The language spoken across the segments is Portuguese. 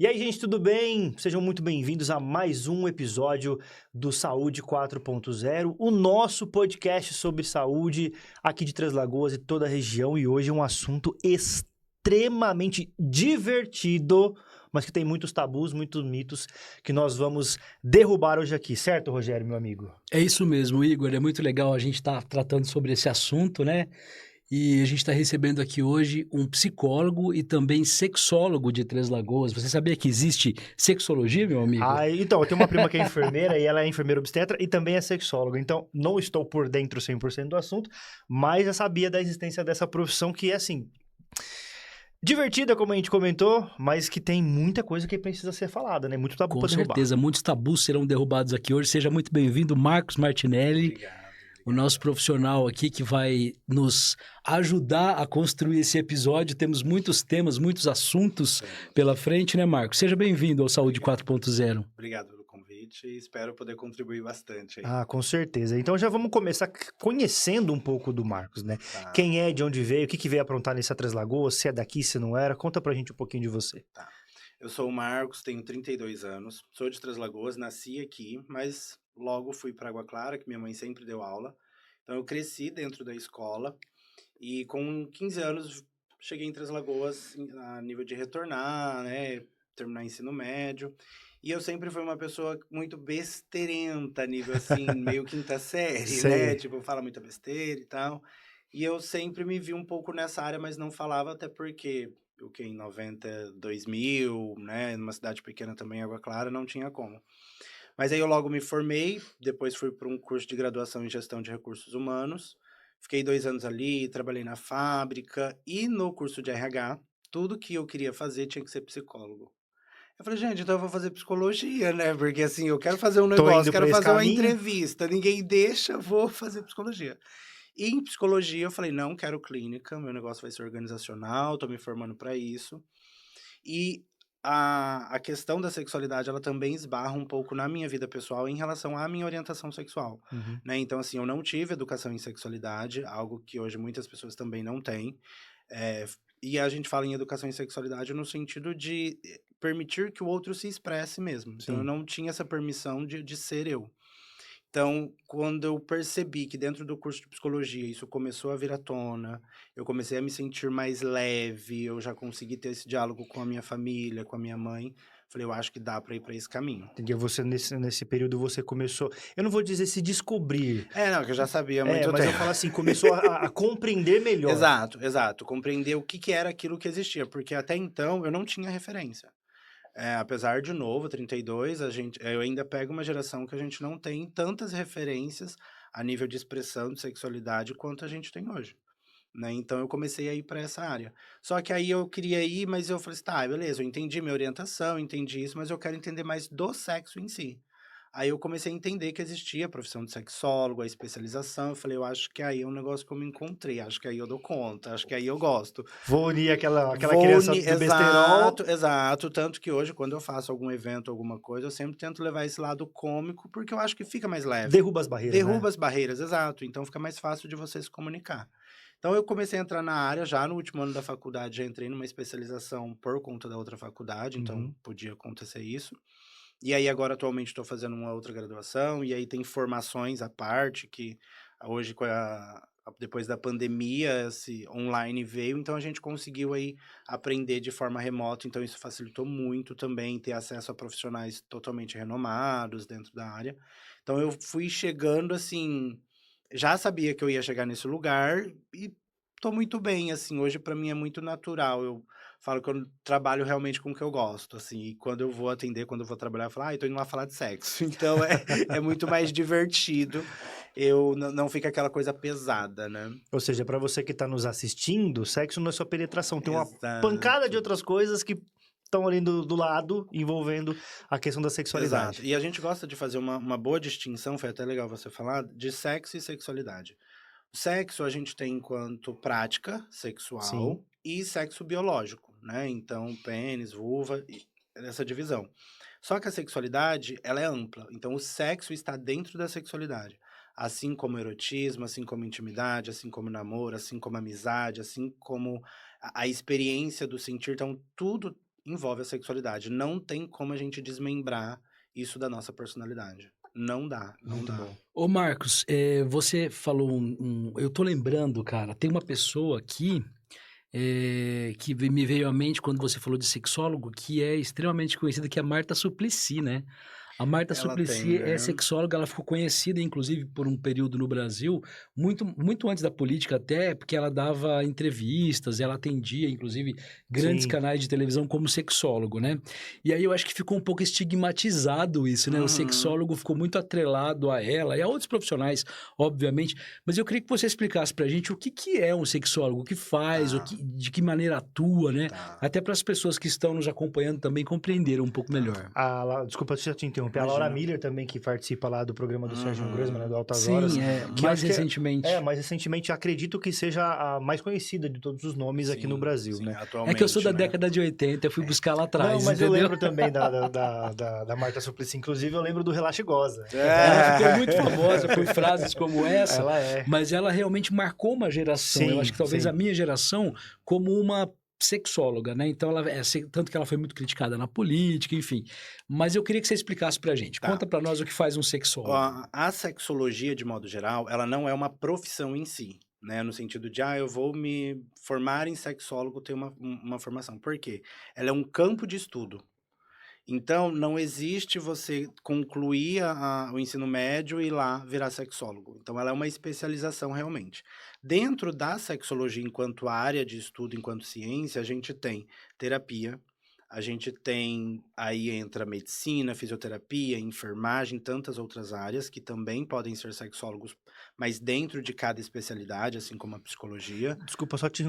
E aí, gente, tudo bem? Sejam muito bem-vindos a mais um episódio do Saúde 4.0, o nosso podcast sobre saúde aqui de Três Lagoas e toda a região. E hoje é um assunto extremamente divertido, mas que tem muitos tabus, muitos mitos que nós vamos derrubar hoje aqui, certo, Rogério, meu amigo? É isso mesmo, Igor. É muito legal a gente estar tratando sobre esse assunto, né? E a gente está recebendo aqui hoje um psicólogo e também sexólogo de Três Lagoas. Você sabia que existe sexologia, meu amigo? Então, eu tenho uma prima que é enfermeira e ela é enfermeira obstetra e também é sexóloga. Então, não estou por dentro 100% do assunto, mas já sabia da existência dessa profissão que é, assim, divertida, como a gente comentou, mas que tem muita coisa que precisa ser falada, né? Muito tabu Com para derrubar. certeza, muitos tabus serão derrubados aqui hoje. Seja muito bem-vindo, Marcos Martinelli, o nosso profissional aqui que vai nos ajudar a construir esse episódio. Temos muitos temas, muitos assuntos pela frente, né, Marcos? Seja bem-vindo ao Saúde 4.0. Obrigado pelo convite e espero poder contribuir bastante aí. Ah, com certeza. Então já vamos começar conhecendo um pouco do Marcos, né? Tá, Quem é, de onde veio, o que que veio aprontar nessa Três Lagoas, se é daqui, se não era. Conta pra gente um pouquinho de você. tá. Eu sou o Marcos, tenho 32 anos, sou de Três Lagoas, nasci aqui, mas logo fui para Água Clara, que minha mãe sempre deu aula. Então eu cresci dentro da escola e com 15 anos cheguei em Três Lagoas a nível de retornar, né, terminar ensino médio. E eu sempre fui uma pessoa muito besteirenta, nível assim, meio quinta série, né? Sei. Tipo, fala muita besteira e tal. E eu sempre me vi um pouco nessa área, mas não falava, até porque o que em 90, 2000, né, numa cidade pequena também, Água Clara, não tinha como. Mas aí eu logo me formei, depois fui para um curso de graduação em gestão de recursos humanos, fiquei 2 anos ali, trabalhei na fábrica e no curso de RH, tudo que eu queria fazer tinha que ser psicólogo. Eu falei, gente, então eu vou fazer psicologia, né? Porque assim, eu quero fazer um Tô negócio, indo pra quero esse fazer uma caminho. entrevista, ninguém deixa, vou fazer psicologia. E em psicologia eu falei, não quero clínica, meu negócio vai ser organizacional, tô me formando para isso. E a questão da sexualidade, ela também esbarra um pouco na minha vida pessoal em relação à minha orientação sexual, Uhum. né? Então, assim, eu não tive educação em sexualidade, algo que hoje muitas pessoas também não têm. E a gente fala em educação em sexualidade no sentido de permitir que o outro se expresse mesmo. Então, eu Sim. não tinha essa permissão de ser eu. Então, quando eu percebi que dentro do curso de psicologia isso começou a vir à tona, eu comecei a me sentir mais leve, eu já consegui ter esse diálogo com a minha família, com a minha mãe. Falei, eu acho que dá para ir para esse caminho. Entendi. Você, nesse período, você começou... Eu não vou dizer se descobrir. É, não, que eu já sabia há muito Mas tempo. eu falo assim, começou a compreender melhor. Exato, exato. Compreender o que que era aquilo que existia, porque até então eu não tinha referência. Apesar de novo, 32, eu ainda pego uma geração que a gente não tem tantas referências a nível de expressão de sexualidade quanto a gente tem hoje, né? Então eu comecei a ir para essa área. Só que aí eu queria ir, mas eu falei assim, tá, beleza, eu entendi minha orientação, entendi isso, mas eu quero entender mais do sexo em si. Aí eu comecei a entender que existia a profissão de sexólogo, a especialização. Eu falei, eu acho que aí é um negócio que eu me encontrei, acho que aí eu dou conta, acho que aí eu gosto. Vou unir aquela Vou criança unir, do besterol. exato, exato. Tanto que hoje, quando eu faço algum evento, alguma coisa, eu sempre tento levar esse lado cômico, porque eu acho que fica mais leve. Derruba as barreiras, né? Derruba as barreiras, exato. Então fica mais fácil de você se comunicar. Então eu comecei a entrar na área já no último ano da faculdade, já entrei numa especialização por conta da outra faculdade, então Uhum. podia acontecer isso. E aí agora atualmente estou fazendo uma outra graduação, e aí tem formações à parte, que hoje depois da pandemia, esse online veio, então a gente conseguiu aí aprender de forma remota, então isso facilitou muito também, ter acesso a profissionais totalmente renomados dentro da área. Então eu fui chegando assim, já sabia que eu ia chegar nesse lugar e tô muito bem, assim, hoje para mim é muito natural, eu falo que eu trabalho realmente com o que eu gosto, assim, e quando eu vou atender, quando eu vou trabalhar, eu falo, tô indo lá falar de sexo. Então é muito mais divertido, eu não fica aquela coisa pesada, né? Ou seja, para você que está nos assistindo, sexo não é só penetração, tem uma pancada de Exato, outras coisas que estão ali do lado, envolvendo a questão da exato. sexualidade. E a gente gosta de fazer uma boa distinção, foi até legal você falar, de sexo e sexualidade. O sexo a gente tem enquanto prática Sim, sexual e sexo biológico, né? Então, pênis, vulva, essa divisão. Só que a sexualidade, ela é ampla. Então, o sexo está dentro da sexualidade. Assim como o erotismo, assim como a intimidade, assim como o namoro, assim como a amizade, assim como a experiência do sentir. Então, tudo envolve a sexualidade. Não tem como a gente desmembrar isso da nossa personalidade. Não dá, não Muito dá. bom. Ô, Marcos, você falou eu tô lembrando, cara, tem uma pessoa aqui que me veio à mente quando você falou de sexólogo, que é extremamente conhecida, que é a Marta Suplicy, né? A Marta Ela Suplicy tem, é né? sexóloga, ela ficou conhecida, inclusive, por um período no Brasil, muito antes da política até, porque ela dava entrevistas, ela atendia, inclusive, grandes Sim. canais de televisão como sexólogo, né? E aí eu acho que ficou um pouco estigmatizado isso, né? O Uhum. sexólogo ficou muito atrelado a ela e a outros profissionais, obviamente. Mas eu queria que você explicasse pra gente o que é um sexólogo, o que faz, Tá. de que maneira atua, né? Tá. Até para as pessoas que estão nos acompanhando também compreenderem um pouco melhor. Desculpa se eu te interromper. A Imagina. Laura Miller também, que participa lá do programa do Sérgio Grossman, né, do Altas Sim, Horas. mais eu acho que recentemente. mais recentemente, acredito que seja a mais conhecida de todos os nomes aqui no Brasil, sim, né? atualmente, É que eu sou da né? década de 80, eu fui buscar lá atrás, Não, mas eu entendeu? lembro também da Marta Suplicy. Inclusive, eu lembro do Relaxa e Goza. Ela ficou muito famosa por frases como essa, Ela é. mas ela realmente marcou uma geração. Eu Sim, acho que talvez sim. a minha geração como uma sexóloga, né? Então, tanto que ela foi muito criticada na política, enfim. Mas eu queria que você explicasse pra gente. Tá. Conta pra nós o que faz um sexólogo. A sexologia, de modo geral, ela não é uma profissão em si, né? No sentido de, eu vou me formar em sexólogo, ter uma formação. Por quê? Ela é um campo de estudo. Então, não existe você concluir o ensino médio e ir lá virar sexólogo. Então, ela é uma especialização realmente. Dentro da sexologia, enquanto área de estudo, enquanto ciência, a gente tem terapia, a gente tem, aí entra medicina, fisioterapia, enfermagem, tantas outras áreas que também podem ser sexólogos, mas dentro de cada especialidade, assim como a psicologia. Desculpa só te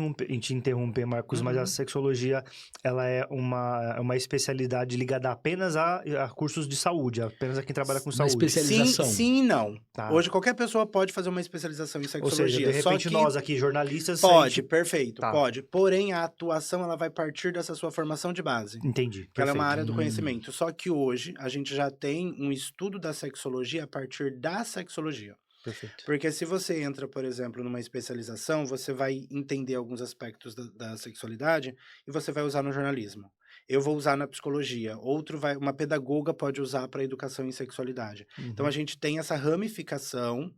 interromper, Marcos, mas a sexologia, ela é uma especialidade ligada apenas a cursos de saúde, apenas a quem trabalha com Uma saúde. especialização. Sim e não. Tá. Hoje qualquer pessoa pode fazer uma especialização em Ou sexologia. seja, de só repente que nós aqui, jornalistas... pode, a gente- perfeito, Tá. pode. Porém, a atuação ela vai partir dessa sua formação de base. Entendi, Que ela é uma perfeito. área do conhecimento. Só que hoje a gente já tem um estudo da sexologia a partir da sexologia. Perfeito. Porque se você entra, por exemplo, numa especialização, você vai entender alguns aspectos da sexualidade e você vai usar no jornalismo. Eu vou usar na psicologia. Uma pedagoga pode usar para educação em sexualidade. Então a gente tem essa ramificação.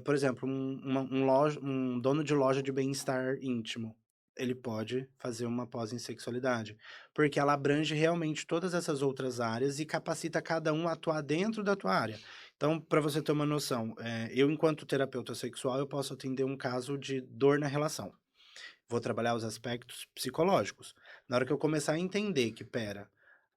Por exemplo, um dono de loja de bem-estar íntimo. Ele pode fazer uma pós em sexualidade, porque ela abrange realmente todas essas outras áreas e capacita cada um a atuar dentro da tua área. Então, para você ter uma noção, eu, enquanto terapeuta sexual, eu posso atender um caso de dor na relação. Vou trabalhar os aspectos psicológicos. Na hora que eu começar a entender que,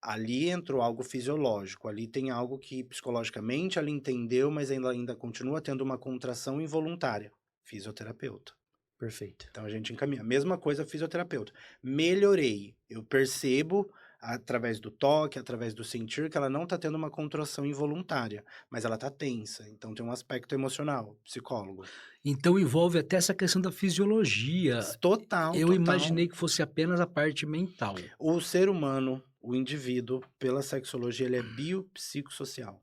ali entrou algo fisiológico, ali tem algo que psicologicamente ela entendeu, mas ela ainda continua tendo uma contração involuntária. Fisioterapeuta. Perfeito. Então a gente encaminha. Mesma coisa, fisioterapeuta. Melhorei. Eu percebo, através do toque, através do sentir, que ela não está tendo uma contração involuntária, mas ela está tensa. Então tem um aspecto emocional, psicólogo. Então envolve até essa questão da fisiologia. Total, Eu total. imaginei que fosse apenas a parte mental. O ser humano, o indivíduo, pela sexologia, ele é biopsicossocial.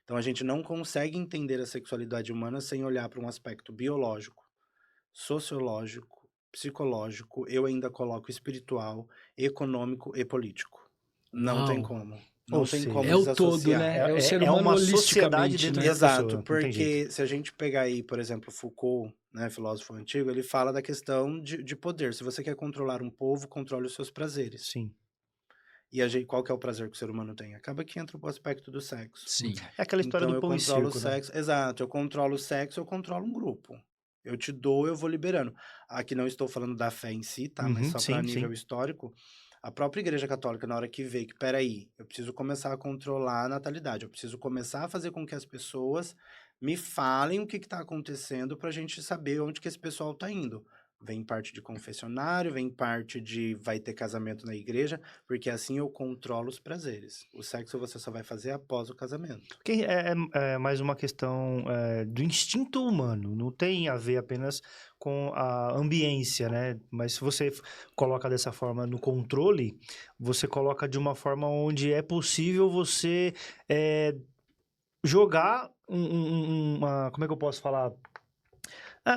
Então a gente não consegue entender a sexualidade humana sem olhar para um aspecto biológico, sociológico, psicológico, eu ainda coloco espiritual, econômico e político. Não tem Uau. como. Ou Não tem seja, como É o desassociar. todo, né? É o ser é humano uma sociedade holisticamente, dentro né? da Exato, pessoa, não tem jeito. porque se a gente pegar aí, por exemplo, Foucault, né, filósofo antigo, ele fala da questão de poder. Se você quer controlar um povo, controle os seus prazeres. Sim. E qual que é o prazer que o ser humano tem? Acaba que entra o aspecto do sexo. Sim. É aquela história Então do eu pão e controlo o circo, né? sexo. Exato, eu controlo o sexo, eu controlo um grupo. Eu te dou, eu vou liberando. Aqui não estou falando da fé em si, tá? Mas só para nível histórico. A própria Igreja Católica, na hora que vê que, peraí, eu preciso começar a controlar a natalidade, eu preciso começar a fazer com que as pessoas me falem o que está acontecendo para a gente saber onde que esse pessoal está indo. Vem parte de confessionário, vem parte de vai ter casamento na igreja, porque assim eu controlo os prazeres. O sexo você só vai fazer após o casamento. Porque é mais uma questão do instinto humano, não tem a ver apenas com a ambiência, né? Mas se você coloca dessa forma no controle, você coloca de uma forma onde é possível você jogar uma... Como é que eu posso falar?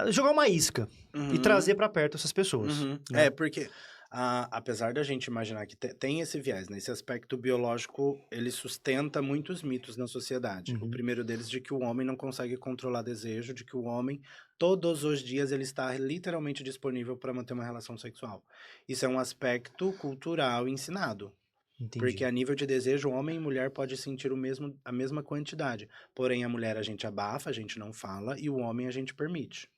Jogar uma isca e trazer para perto essas pessoas. Né? Porque Apesar da gente imaginar que tem esse viés, né? Esse aspecto biológico, ele sustenta muitos mitos na sociedade. O Uhum. primeiro deles de que o homem não consegue controlar desejo, de que o homem, todos os dias, ele está literalmente disponível para manter uma relação sexual. Isso é um aspecto cultural ensinado. Entendi. Porque a nível de desejo, homem e mulher pode sentir a mesma quantidade. Porém, a mulher a gente abafa, a gente não fala, e o homem a gente permite.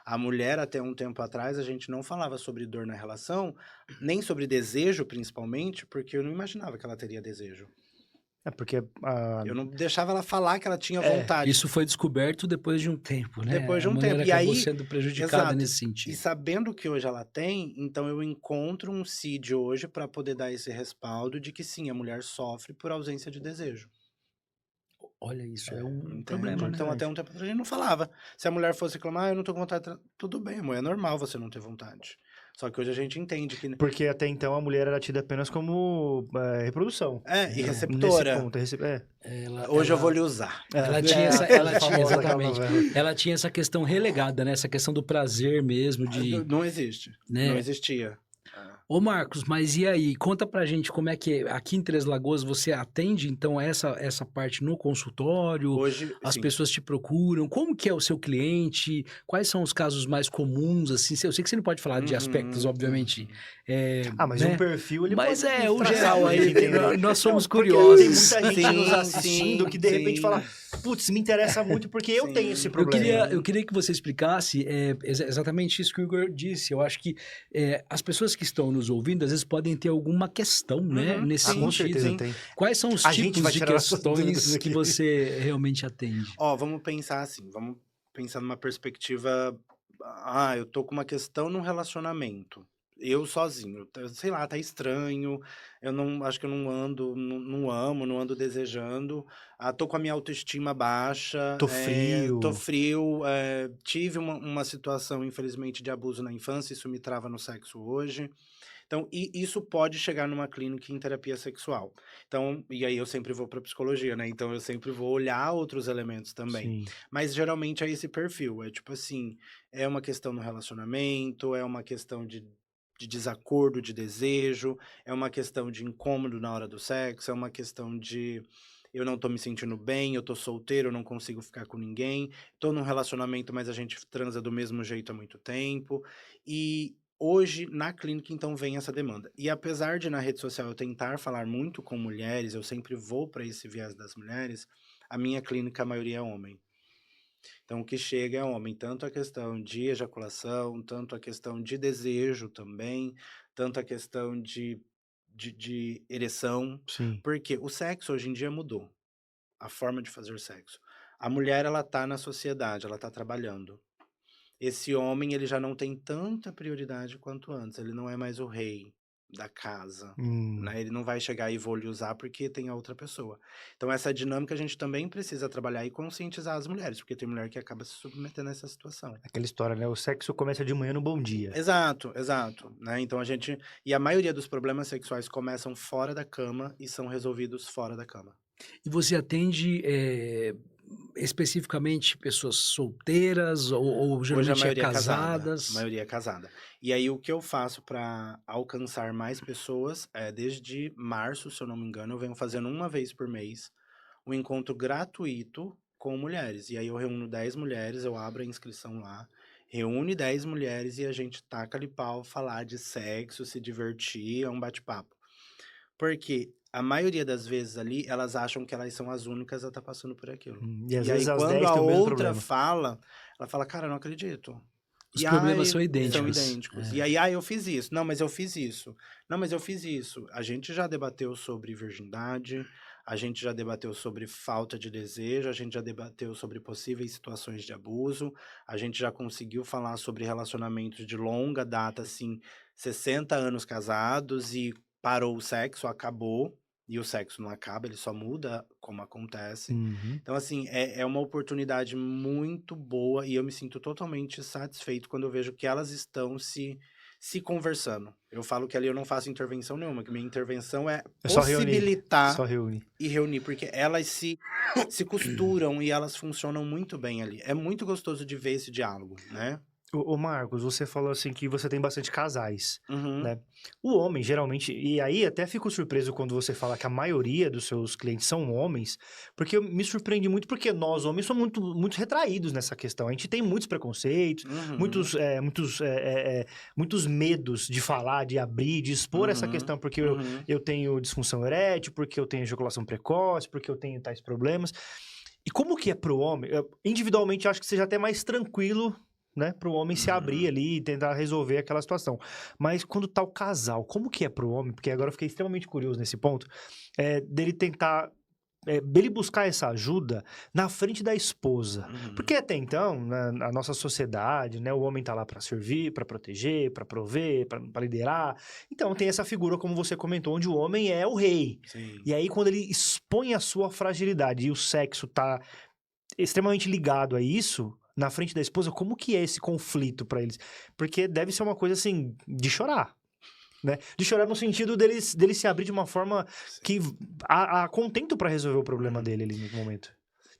A mulher, até um tempo atrás, a gente não falava sobre dor na relação, nem sobre desejo, principalmente, porque eu não imaginava que ela teria desejo. É porque Eu não deixava ela falar que ela tinha vontade. Isso foi descoberto depois de um tempo, né? Depois de A um mulher tempo. E acabou aí, sendo prejudicada exato. nesse E sentido. sabendo que hoje ela tem, então eu encontro um CID hoje para poder dar esse respaldo de que sim, a mulher sofre por ausência de desejo. Olha, isso é um Entende? problema, né? Então, até um tempo atrás, a gente não falava. Se a mulher fosse reclamar, eu não tô com vontade, tudo bem, amor, é normal você não ter vontade. Só que hoje a gente entende que... Porque até então a mulher era tida apenas como reprodução. E receptora. Nesse ponto, Hoje eu vou lhe usar. Ela tinha exatamente. Exatamente. Ela tinha essa questão relegada, né? Essa questão do prazer mesmo, Não existe. Né? Não existia. Ô Marcos, mas e aí? Conta pra gente como é que aqui em Três Lagoas você atende, então, essa parte no consultório? Hoje, As sim. pessoas te procuram? Como que é o seu cliente? Quais são os casos mais comuns, assim? Eu sei que você não pode falar de aspectos, obviamente. Mas né? um perfil ele Mas pode o traçar geral pra aí, gente entender. nós somos Porque curiosos. tem muita gente Sim, nos assistindo sim, que de repente sim. fala, putz, me interessa muito porque eu Sim. tenho esse problema. Eu queria que você explicasse exatamente isso que o Igor disse. Eu acho que as pessoas que estão nos ouvindo, às vezes podem ter alguma questão, né? Nesse sim, com sentido. certeza tem. Quais são os A gente tipos vai de tirar nossas dúvidas questões aqui. que você realmente atende? Vamos pensar assim, vamos pensar numa perspectiva... eu tô com uma questão no relacionamento. Eu sozinho, sei lá, tá estranho, acho que eu não ando, não amo, não ando desejando, tô com a minha autoestima baixa, Tô frio. tive uma situação, infelizmente, de abuso na infância, isso me trava no sexo hoje. Então, isso pode chegar numa clínica em terapia sexual. Então, e aí eu sempre vou para psicologia, né? Então, eu sempre vou olhar outros elementos também. Sim. Mas, geralmente, é esse perfil. É tipo assim, é uma questão no relacionamento, é uma questão de desacordo de desejo, é uma questão de incômodo na hora do sexo, é uma questão de... eu não tô me sentindo bem, eu tô solteiro, eu não consigo ficar com ninguém, tô num relacionamento, mas a gente transa do mesmo jeito há muito tempo. E hoje, na clínica, então, vem essa demanda. E apesar de, na rede social, eu tentar falar muito com mulheres, eu sempre vou para esse viés das mulheres, a minha clínica, a maioria é homem. Então, o que chega é homem, tanto a questão de ejaculação, tanto a questão de desejo também, tanto a questão de ereção, Sim. porque o sexo hoje em dia mudou, a forma de fazer sexo. A mulher, ela tá na sociedade, ela tá trabalhando. Esse homem, ele já não tem tanta prioridade quanto antes, ele não é mais o rei da casa, né? Ele não vai chegar e vou lhe usar porque tem a outra pessoa. Então, essa dinâmica a gente também precisa trabalhar e conscientizar as mulheres, porque tem mulher que acaba se submetendo a essa situação. Aquela história, né? O sexo começa de manhã no bom dia. Exato, né? Então, e a maioria dos problemas sexuais começam fora da cama e são resolvidos fora da cama. E você atende especificamente pessoas solteiras ou Hoje a geralmente maioria casadas? A maioria é casada. E aí o que eu faço para alcançar mais pessoas desde março, se eu não me engano, eu venho fazendo uma vez por mês um encontro gratuito com mulheres. E aí eu reúno 10 mulheres, eu abro a inscrição lá, reúne 10 mulheres e a gente taca ali pau, falar de sexo, se divertir, é um bate-papo. Porque a maioria das vezes ali, elas acham que elas são as únicas a estar passando por aquilo. E às E aí, vezes as quando 10 a têm o mesmo outra problema. fala, ela fala, cara, eu não acredito. Os problemas são São idênticos. idênticos. E aí, eu fiz isso. Não, mas eu fiz isso. Não, mas eu fiz isso. A gente já debateu sobre virgindade, a gente já debateu sobre falta de desejo, a gente já debateu sobre possíveis situações de abuso, a gente já conseguiu falar sobre relacionamentos de longa data, assim, 60 anos casados e parou o sexo, acabou. E o sexo não acaba, ele só muda como acontece. Então, assim, é uma oportunidade muito boa e eu me sinto totalmente satisfeito quando eu vejo que elas estão se conversando. Eu falo que ali eu não faço intervenção nenhuma, que minha intervenção é possibilitar Só reúne. e reunir, porque elas se costuram e elas funcionam muito bem ali. É muito gostoso de ver esse diálogo, né? Ô Marcos, você falou assim que você tem bastante casais, Uhum. né? O homem, geralmente, e aí até fico surpreso quando você fala que a maioria dos seus clientes são homens, porque me surpreende muito porque nós, homens, somos muito retraídos nessa questão. A gente tem muitos preconceitos, Uhum. muitos medos de falar, de abrir, de expor essa Uhum. questão, porque Uhum. eu tenho disfunção erétil, porque eu tenho ejaculação precoce, porque eu tenho tais problemas. E como que é pro homem? Individualmente, eu acho que seja até mais tranquilo, né, para o homem se abrir Uhum. ali e tentar resolver aquela situação. Mas quando tá o casal, como que é pro homem? Porque agora eu fiquei extremamente curioso nesse ponto, dele tentar, dele buscar essa ajuda na frente da esposa. Uhum. Porque até então, na nossa sociedade, né, o homem tá lá para servir, para proteger, para prover, para liderar. Então tem essa figura, como você comentou, onde o homem é o rei. Sim. E aí, quando ele expõe a sua fragilidade e o sexo tá extremamente ligado a isso, na frente da esposa, como que é esse conflito pra eles? Porque deve ser uma coisa, assim, de chorar, né? De chorar no sentido dele se abrir de uma forma Sim. que há contento pra resolver o problema Uhum. dele ali no momento.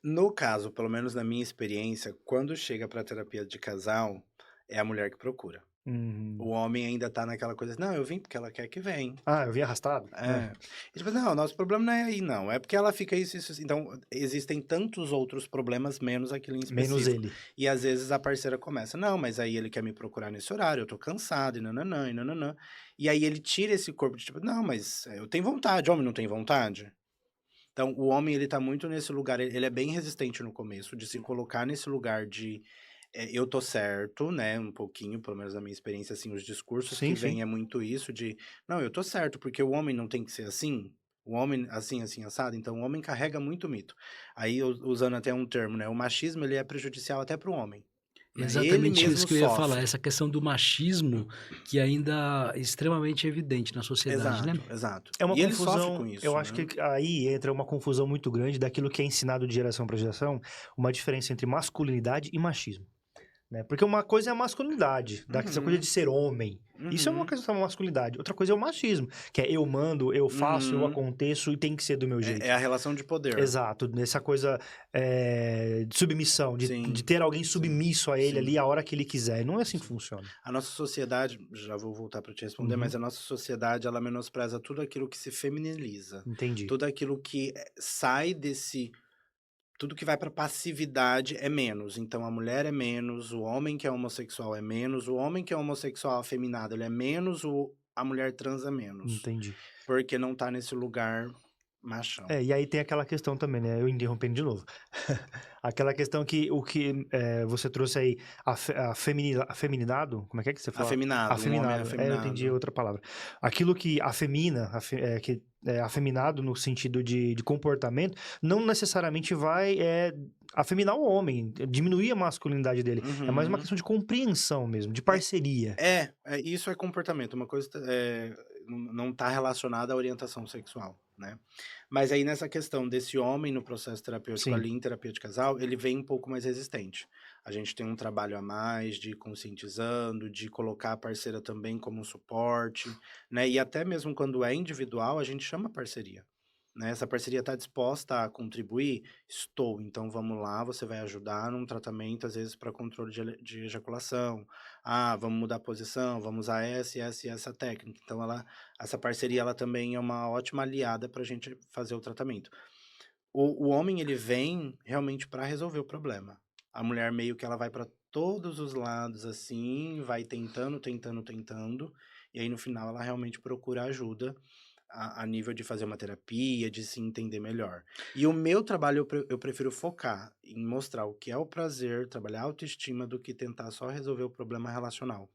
No caso, pelo menos na minha experiência, quando chega pra terapia de casal, é a mulher que procura. O Uhum. homem ainda tá naquela coisa, não, eu vim porque ela quer que vem. Ah, eu vim arrastado? É. É. E tipo, não, nosso problema não é aí, não. É porque ela fica isso, isso, isso. Então, existem tantos outros problemas, menos aquele em Menos específico. ele. E às vezes a parceira começa, não, mas aí ele quer me procurar nesse horário, eu tô cansado, e nananã, e nananã. E aí ele tira esse corpo de tipo, não, mas eu tenho vontade, homem não tem vontade? Então, o homem, ele tá muito nesse lugar, ele é bem resistente no começo, de se colocar nesse lugar de eu tô certo, né, um pouquinho, pelo menos na minha experiência, assim, os discursos que Sim, sim. vêm é muito isso de, não, eu tô certo, porque o homem não tem que ser assim, o homem assim, assim, assado, então o homem carrega muito mito. Aí, usando até um termo, né, o machismo, ele é prejudicial até pro homem, né, ele Exatamente isso mesmo que eu ia falar, sofre. essa questão do machismo que ainda é extremamente evidente na sociedade, né? Exato, exato. É uma E ele sofre confusão, com eu isso, acho né. que aí entra uma confusão muito grande daquilo que é ensinado de geração para geração, uma diferença entre masculinidade e machismo. Né? Porque uma coisa é a masculinidade, essa coisa de Uhum, ser homem. Isso é uma uhum, questão da masculinidade. Outra coisa é o machismo, que é eu mando, eu faço, eu uhum. aconteço e tem que ser do meu É jeito. a relação de poder. Exato, nessa coisa de submissão, de Sim, ter alguém sim, submisso a ele ali sim, a hora que ele quiser. Não é assim que sim. funciona. A nossa sociedade, já vou voltar para te responder, mas Uhum, a nossa sociedade ela menospreza tudo aquilo que se feminiliza, entendi. tudo aquilo que sai desse, tudo que vai para passividade é menos. Então a mulher é menos, o homem que é homossexual é menos, o homem que é homossexual afeminado ele é menos, a mulher trans é menos, Entendi. porque não tá nesse lugar machão. E aí tem aquela questão também, né? Eu interrompendo de novo. Aquela questão que você trouxe aí, afeminado, como é que você fala? Afeminado, um homem Afeminado, eu entendi afeminado. outra palavra. Aquilo que afemina, que é afeminado no sentido de comportamento, não necessariamente vai afeminar o homem, diminuir a masculinidade dele. É mais uma Uhum. questão de compreensão mesmo, de É, parceria. isso é comportamento, uma coisa não tá relacionada à orientação sexual, né. Mas aí nessa questão desse homem no processo terapêutico Sim. ali em terapia de casal, ele vem um pouco mais resistente. A gente tem um trabalho a mais de ir conscientizando, de colocar a parceira também como um suporte, né, e até mesmo quando é individual, a gente chama parceria, né. Essa parceria está disposta a contribuir? Estou, então vamos lá, você vai ajudar num tratamento, às vezes para controle de ejaculação. Ah, vamos mudar a posição, vamos usar essa e essa técnica. Então essa parceria ela também é uma ótima aliada para a gente fazer o tratamento. O homem ele vem realmente para resolver o problema. A mulher meio que ela vai para todos os lados assim, vai tentando, tentando, tentando, e aí no final ela realmente procura ajuda a nível de fazer uma terapia, de se entender melhor. E o meu trabalho eu prefiro focar em mostrar o que é o prazer, trabalhar a autoestima, do que tentar só resolver o problema relacional.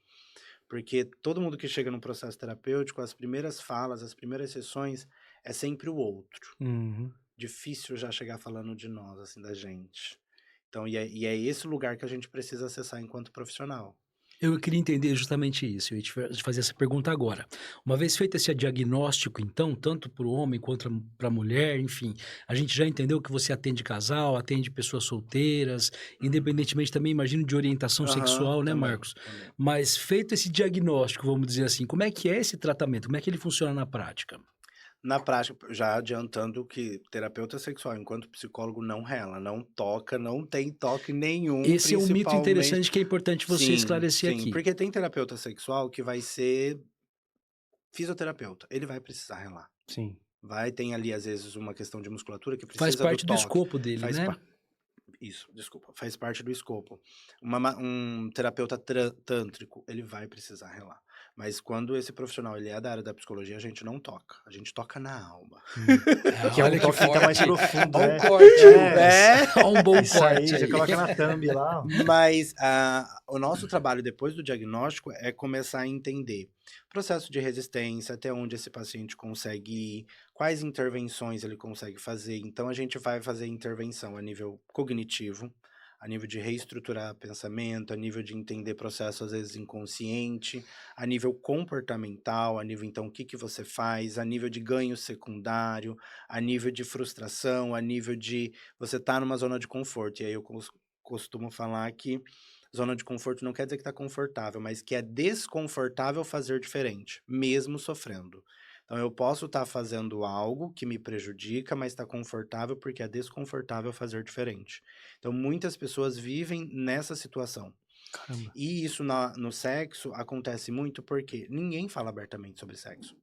Porque todo mundo que chega num processo terapêutico, as primeiras falas, as primeiras sessões, é sempre o outro. Uhum. Difícil já chegar falando de nós, assim, da gente. Então, e é esse lugar que a gente precisa acessar enquanto profissional. Eu queria entender justamente isso, eu ia te fazer essa pergunta agora. Uma vez feito esse diagnóstico, então, tanto para o homem quanto para a mulher, enfim, a gente já entendeu que você atende casal, atende pessoas solteiras, Uhum. independentemente também, imagino, de orientação Aham, sexual, né, também, Marcos? também. Mas feito esse diagnóstico, vamos dizer assim, como é que é esse tratamento? Como é que ele funciona na prática? Na prática, já adiantando que terapeuta sexual, enquanto psicólogo, não rela, não toca, não tem toque nenhum, Esse é um mito principalmente... interessante que é importante você Sim, esclarecer sim, aqui. porque tem terapeuta sexual que vai ser fisioterapeuta, ele vai precisar relar. Sim. Tem ali, às vezes, uma questão de musculatura que Faz precisa do parte do toque. escopo dele, Faz né? Isso, desculpa. Faz parte do escopo. Um terapeuta tântrico, ele vai precisar relar. Mas quando esse profissional ele é da área da psicologia, a gente não toca. A gente toca na alma. Que é um Olha que toque ainda mais forte. profundo, Olha né? um corte. É. Olha um bom Isso aí, corte já aí. coloca na thumb lá. Mas o nosso trabalho depois do diagnóstico é começar a entender processo de resistência, até onde esse paciente consegue ir, quais intervenções ele consegue fazer. Então, a gente vai fazer intervenção a nível cognitivo, a nível de reestruturar pensamento, a nível de entender processo, às vezes, inconsciente, a nível comportamental, a nível, então, o que você faz, a nível de ganho secundário, a nível de frustração, a nível de você estar numa zona de conforto. E aí eu costumo falar que zona de conforto não quer dizer que está confortável, mas que é desconfortável fazer diferente, mesmo sofrendo. Então, eu posso estar fazendo algo que me prejudica, mas está confortável porque é desconfortável fazer diferente. Então, muitas pessoas vivem nessa situação. Caramba. E isso no sexo acontece muito porque ninguém fala abertamente sobre sexo.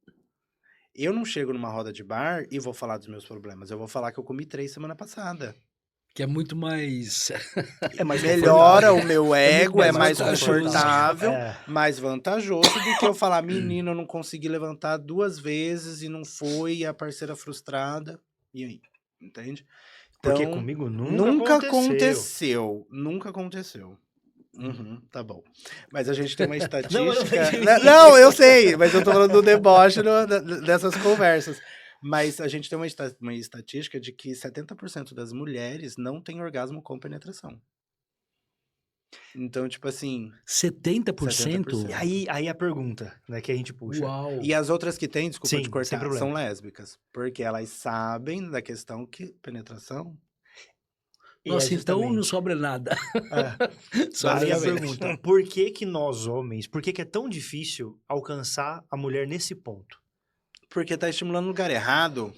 Eu não chego numa roda de bar e vou falar dos meus problemas. Eu vou falar que eu comi 3 semana passada. Que é muito mais... É mais Melhora confortável. o meu ego, mais é mais vantajoso. confortável, É. mais vantajoso do que eu falar, menina, eu não consegui levantar 2 vezes e não foi, e a parceira frustrada. E aí? Entende? Porque Então, comigo nunca aconteceu. Nunca aconteceu. Uhum, tá bom. Mas a gente tem uma Não, estatística... Não, eu sei, mas eu tô falando do deboche dessas conversas. Mas a gente tem uma estatística de que 70% das mulheres não têm orgasmo com penetração. Então, tipo assim... 70%? E aí a pergunta, né, que a gente puxa. Uau! E as outras que têm, desculpa Sim, te sem cortar, problema. são lésbicas. Porque elas sabem da questão que penetração... E Nossa, é então não justamente... sobra nada. Aí a Basicamente. pergunta, por que nós homens, por que é tão difícil alcançar a mulher nesse ponto? Porque tá estimulando no lugar errado.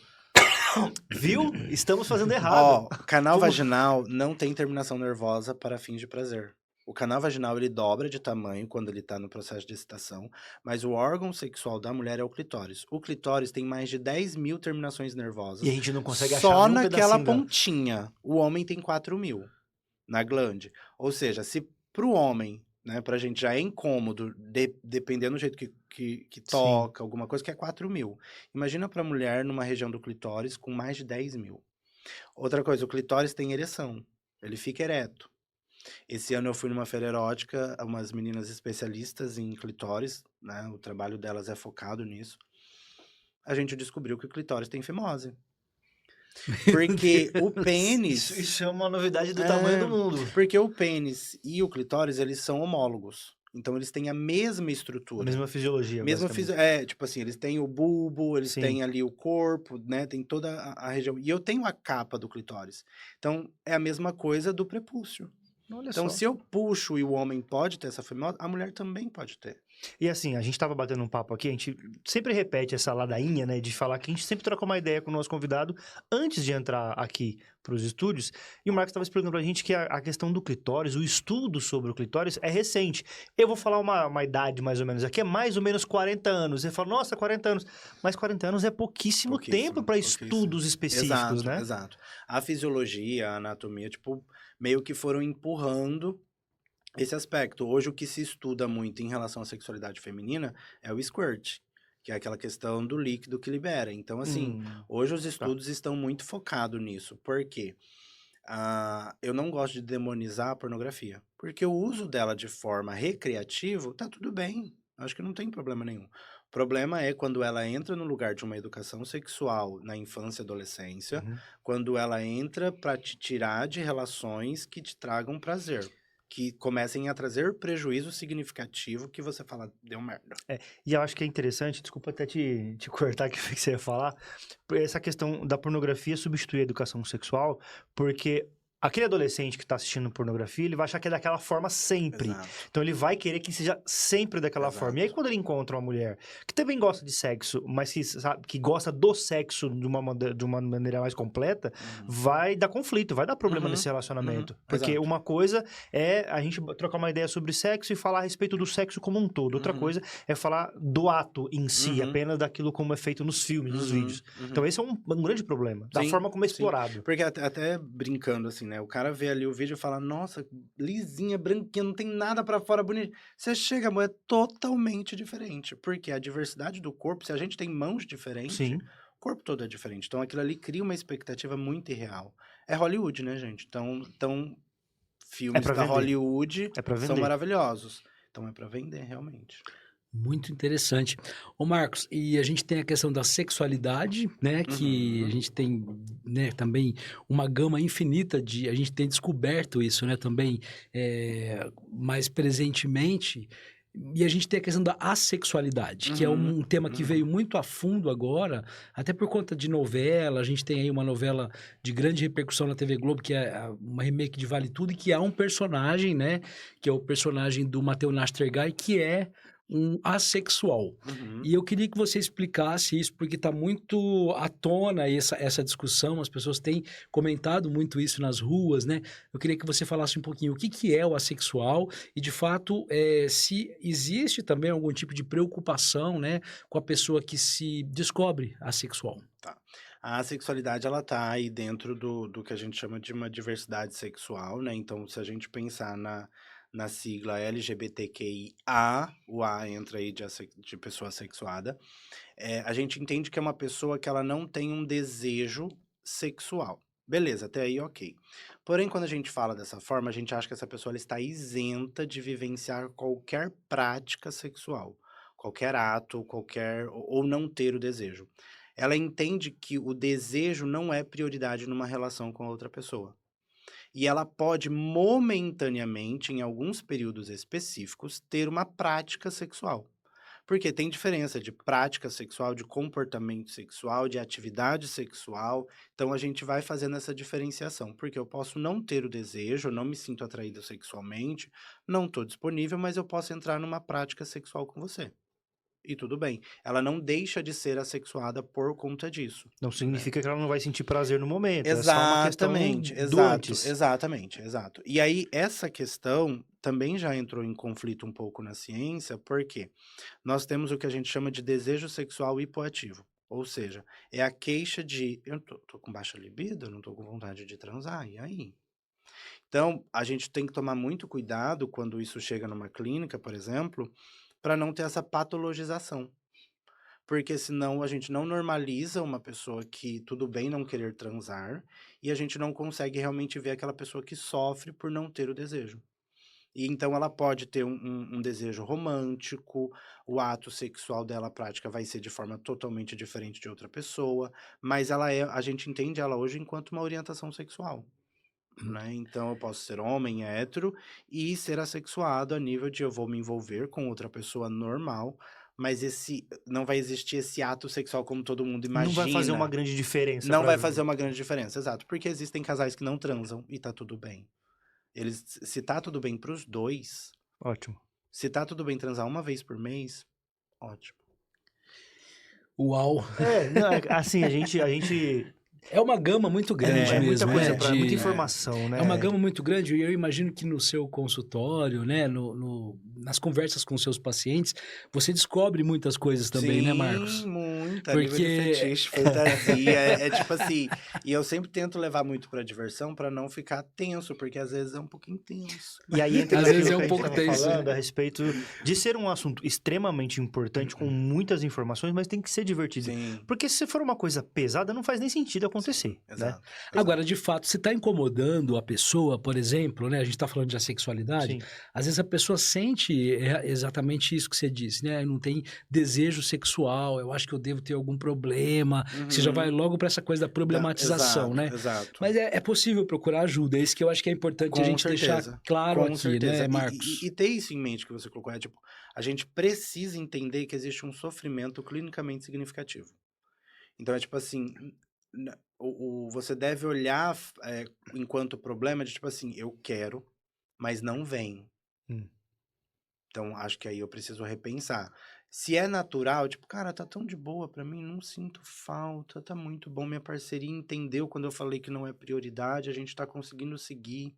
Viu? Estamos fazendo errado. Ó, canal Vamos- vaginal não tem terminação nervosa para fins de prazer. O canal vaginal, ele dobra de tamanho quando ele tá no processo de excitação, mas o órgão sexual da mulher é o clitóris. O clitóris tem mais de 10 mil terminações nervosas. E a gente não consegue achar Só nem um naquela pedacinho da... pontinha. O homem tem 4 mil na glande. Ou seja, se pro homem, né, pra gente já é incômodo, dependendo do jeito que toca, alguma coisa, que é 4 mil. Imagina pra mulher numa região do clitóris com mais de 10 mil. Outra coisa, o clitóris tem ereção. Ele fica ereto. Esse ano eu fui numa feira erótica, umas meninas especialistas em clitóris, né? O trabalho delas é focado nisso. A gente descobriu que o clitóris tem fimose. Porque o pênis... Isso é uma novidade do tamanho do mundo. Porque o pênis e o clitóris, eles são homólogos. Então, eles têm a mesma A estrutura. mesma fisiologia, Mesma basicamente. tipo assim, eles têm o bulbo, eles Sim. têm ali o corpo, né? Tem toda a região. E eu tenho a capa do clitóris. Então, é a mesma coisa do prepúcio. Olha Então, só. se eu puxo e o homem pode ter essa fimose, a mulher também pode ter. E assim, a gente tava batendo um papo aqui, a gente sempre repete essa ladainha, né, de falar que a gente sempre troca uma ideia com o nosso convidado antes de entrar aqui para os estúdios, e o Marcos estava explicando pra gente que a questão do clitóris, o estudo sobre o clitóris é recente. Eu vou falar uma idade mais ou menos aqui, é mais ou menos 40 anos. Você fala, nossa, 40 anos. Mas 40 anos é pouquíssimo tempo para estudos específicos, Exato, né? exato. A fisiologia, a anatomia, tipo, meio que foram empurrando esse aspecto. Hoje, o que se estuda muito em relação à sexualidade feminina é o squirt, que é aquela questão do líquido que libera. Então, assim, hoje os estudos estão muito focados nisso. Por quê? Eu não gosto de demonizar a pornografia, porque o uso dela de forma recreativa, tá tudo bem. Acho que não tem problema nenhum. O problema é quando ela entra no lugar de uma educação sexual na infância e adolescência, quando ela entra para te tirar de relações que te tragam prazer, que comecem a trazer prejuízo significativo, que você fala, deu merda. E eu acho que é interessante, desculpa até te cortar que você ia falar, essa questão da pornografia substituir a educação sexual, porque aquele adolescente que tá assistindo pornografia, ele vai achar que é daquela forma sempre. Exato. Então ele vai querer que seja sempre daquela Exato. forma. E aí quando ele encontra uma mulher que também gosta de sexo, mas que, sabe, que gosta do sexo de uma maneira mais completa, vai dar conflito, vai dar problema nesse relacionamento. Porque Exato. uma coisa é a gente trocar uma ideia sobre sexo e falar a respeito do sexo como um todo. Outra coisa é falar do ato em si, apenas daquilo como é feito nos filmes, nos vídeos. Então esse é um grande problema, da Sim, forma como é sim. explorado. Porque até brincando assim, né? O cara vê ali o vídeo e fala, nossa, lisinha, branquinha, não tem nada pra fora, bonito. Você chega, amor, é totalmente diferente. Porque a diversidade do corpo, se a gente tem mãos diferentes, Sim. o corpo todo é diferente. Então aquilo ali cria uma expectativa muito irreal. É Hollywood, né, gente? Então filmes pra da vender. Hollywood É pra são vender. maravilhosos. Então é pra vender, realmente. Muito interessante. Ô Marcos, e a gente tem a questão da sexualidade, né? Que a gente tem, né, também uma gama infinita de... A gente tem descoberto isso, né? Também mais presentemente. E a gente tem a questão da assexualidade, que é um tema que veio muito a fundo agora, até por conta de novela. A gente tem aí uma novela de grande repercussão na TV Globo, que é uma remake de Vale Tudo, e que há um personagem, né? Que é o personagem do Matheus Nastergaile, que é um assexual. E eu queria que você explicasse isso, porque está muito à tona essa discussão, as pessoas têm comentado muito isso nas ruas, né? Eu queria que você falasse um pouquinho o que é o assexual e, de fato, se existe também algum tipo de preocupação, né, com a pessoa que se descobre assexual. Tá. A sexualidade, ela tá aí dentro do que a gente chama de uma diversidade sexual, né? Então, se a gente pensar na sigla LGBTQIA, o A entra aí de pessoa sexuada, a gente entende que é uma pessoa que ela não tem um desejo sexual. Beleza, até aí ok. Porém, quando a gente fala dessa forma, a gente acha que essa pessoa ela está isenta de vivenciar qualquer prática sexual, qualquer ato, ou não ter o desejo. Ela entende que o desejo não é prioridade numa relação com a outra pessoa. E ela pode momentaneamente, em alguns períodos específicos, ter uma prática sexual. Porque tem diferença de prática sexual, de comportamento sexual, de atividade sexual. Então a gente vai fazendo essa diferenciação. Porque eu posso não ter o desejo, eu não me sinto atraído sexualmente, não estou disponível, mas eu posso entrar numa prática sexual com você. E tudo bem. Ela não deixa de ser assexuada por conta disso. Não né? significa que ela não vai sentir prazer no momento. É só uma questão do antes. Exatamente. E aí, essa questão também já entrou em conflito um pouco na ciência, porque nós temos o que a gente chama de desejo sexual hipoativo. Ou seja, é a queixa de, eu tô com baixa libido, eu não tô com vontade de transar, e aí? Então, a gente tem que tomar muito cuidado quando isso chega numa clínica, por exemplo, para não ter essa patologização. Porque senão a gente não normaliza uma pessoa que tudo bem não querer transar e a gente não consegue realmente ver aquela pessoa que sofre por não ter o desejo. E então ela pode ter um desejo romântico, o ato sexual dela, a prática vai ser de forma totalmente diferente de outra pessoa, mas a gente entende ela hoje enquanto uma orientação sexual. Né? Então eu posso ser homem, hétero, e ser assexuado a nível de eu vou me envolver com outra pessoa normal, mas não vai existir esse ato sexual como todo mundo imagina. Não vai fazer uma grande diferença. Não vai fazer uma grande diferença, exato. Porque existem casais que não transam e tá tudo bem. Se tá tudo bem pros dois, Ótimo. se tá tudo bem transar uma vez por mês, ótimo. Uau! Não, assim, a gente É uma gama muito grande muita mesmo, coisa, né? muita informação, né? É uma gama muito grande e eu imagino que no seu consultório, né, nas conversas com seus pacientes, você descobre muitas coisas também, né, Marcos? Sim, muita. Porque- Nível de fetiche, fantasia, é tipo assim... E eu sempre tento levar muito pra diversão pra não ficar tenso, porque às vezes é um pouquinho tenso. E aí entra Às naquilo vezes é um que a gente pouco tava tenso, falando né? a respeito de ser um assunto extremamente importante, com muitas informações, mas tem que ser divertido. Sim, Porque se for uma coisa pesada, não faz nem sentido acontecer, né? exato. Agora, de fato, se está incomodando a pessoa, por exemplo, né? A gente está falando de assexualidade, Sim. às vezes a pessoa sente exatamente isso que você disse, né? Não tem desejo sexual, eu acho que eu devo ter algum problema. Você já vai logo para essa coisa da problematização, Exato, né? Exato. Mas é possível procurar ajuda, é isso que eu acho que é importante a gente deixar claro Com aqui, certeza. né, Marcos? E ter isso em mente que você colocou, tipo, a gente precisa entender que existe um sofrimento clinicamente significativo. Então é tipo assim, você deve olhar enquanto problema de tipo assim, eu quero, mas não vem. Então, acho que aí eu preciso repensar. Se é natural, tipo, cara, tá tão de boa pra mim, não sinto falta, tá muito bom, minha parceria entendeu quando eu falei que não é prioridade, a gente tá conseguindo seguir.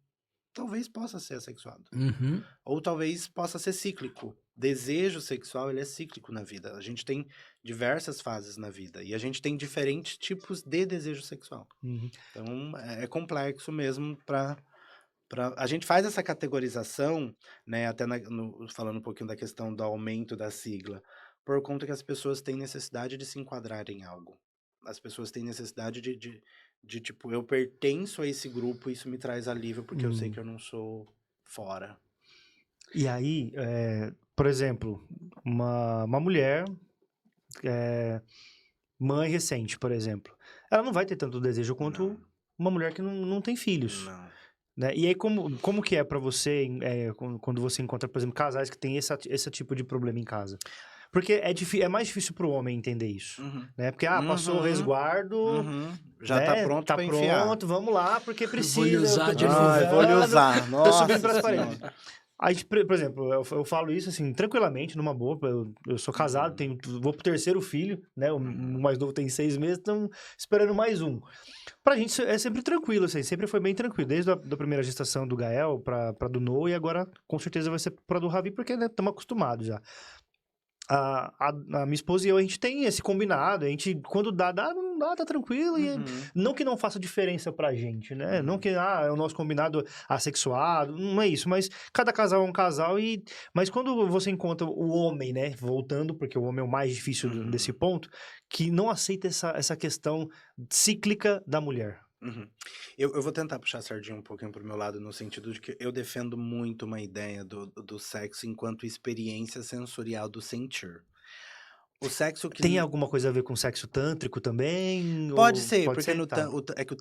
Talvez possa ser assexuado. Uhum. Ou talvez possa ser cíclico. Desejo sexual, ele é cíclico na vida. A gente tem diversas fases na vida. E a gente tem diferentes tipos de desejo sexual. Então, é complexo mesmo a gente faz essa categorização, né, até falando um pouquinho da questão do aumento da sigla, por conta que as pessoas têm necessidade de se enquadrar em algo. As pessoas têm necessidade de tipo, eu pertenço a esse grupo e isso me traz alívio porque eu sei que eu não sou fora. E aí, por exemplo, uma mulher, mãe recente, por exemplo, ela não vai ter tanto desejo quanto uma mulher que não tem filhos. Não. Né? E aí, como que é pra você, quando você encontra, por exemplo, casais que têm esse tipo de problema em casa? Porque é mais difícil pro homem entender isso, né? Porque, passou o resguardo, já tá pronto pra enfiar. vamos lá, porque precisa. Vou lhe usar de novo. Vou lhe usar. Tô Nossa subindo pras paredes. Senhora. Aí, por exemplo, eu falo isso assim, tranquilamente, numa boa. Eu sou casado, vou pro terceiro filho, né? O mais novo tem 6 meses, estamos esperando mais um. Pra gente é sempre tranquilo, assim, sempre foi bem tranquilo. Desde a da primeira gestação do Gael pra do Noah, e agora com certeza vai ser pra do Ravi, porque estamos acostumados já. A minha esposa e eu, a gente tem esse combinado, a gente, quando dá, não dá, tá tranquilo, e não que não faça diferença pra gente, né? Não que, é o nosso combinado assexuado, não é isso, mas cada casal é um casal, mas quando você encontra o homem, né, voltando, porque o homem é o mais difícil desse ponto, que não aceita essa questão cíclica da mulher. Eu vou tentar puxar a sardinha um pouquinho pro meu lado, no sentido de que eu defendo muito uma ideia do sexo enquanto experiência sensorial do sentir. O sexo que... Tem alguma coisa a ver com sexo tântrico também? Pode Ou ser, pode porque ser? Tá. é que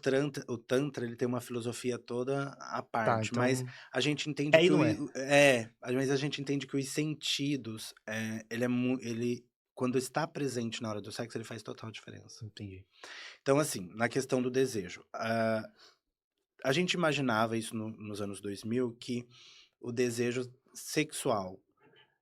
o tantra ele tem uma filosofia toda à parte, Então, mas a gente entende e que não é. mas a gente entende que os sentidos, ele quando está presente na hora do sexo, ele faz total diferença. Entendi. Então, assim, na questão do desejo, a gente imaginava isso nos anos 2000, que o desejo sexual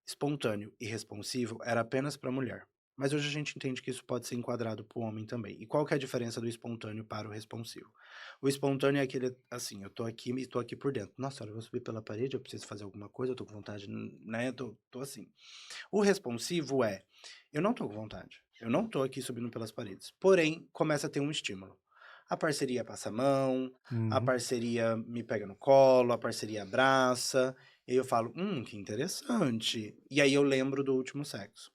espontâneo e responsivo era apenas para a mulher. Mas hoje a gente entende que isso pode ser enquadrado para o homem também. E qual que é a diferença do espontâneo para o responsivo? O espontâneo é aquele, assim, eu tô aqui e tô aqui por dentro. Nossa, eu vou subir pela parede, eu preciso fazer alguma coisa, eu tô com vontade, né? Tô assim. O responsivo é, eu não tô com vontade. Eu não tô aqui subindo pelas paredes. Porém, começa a ter um estímulo. A parceria passa a mão, a parceria me pega no colo, a parceria abraça. E eu falo, que interessante. E aí eu lembro do último sexo.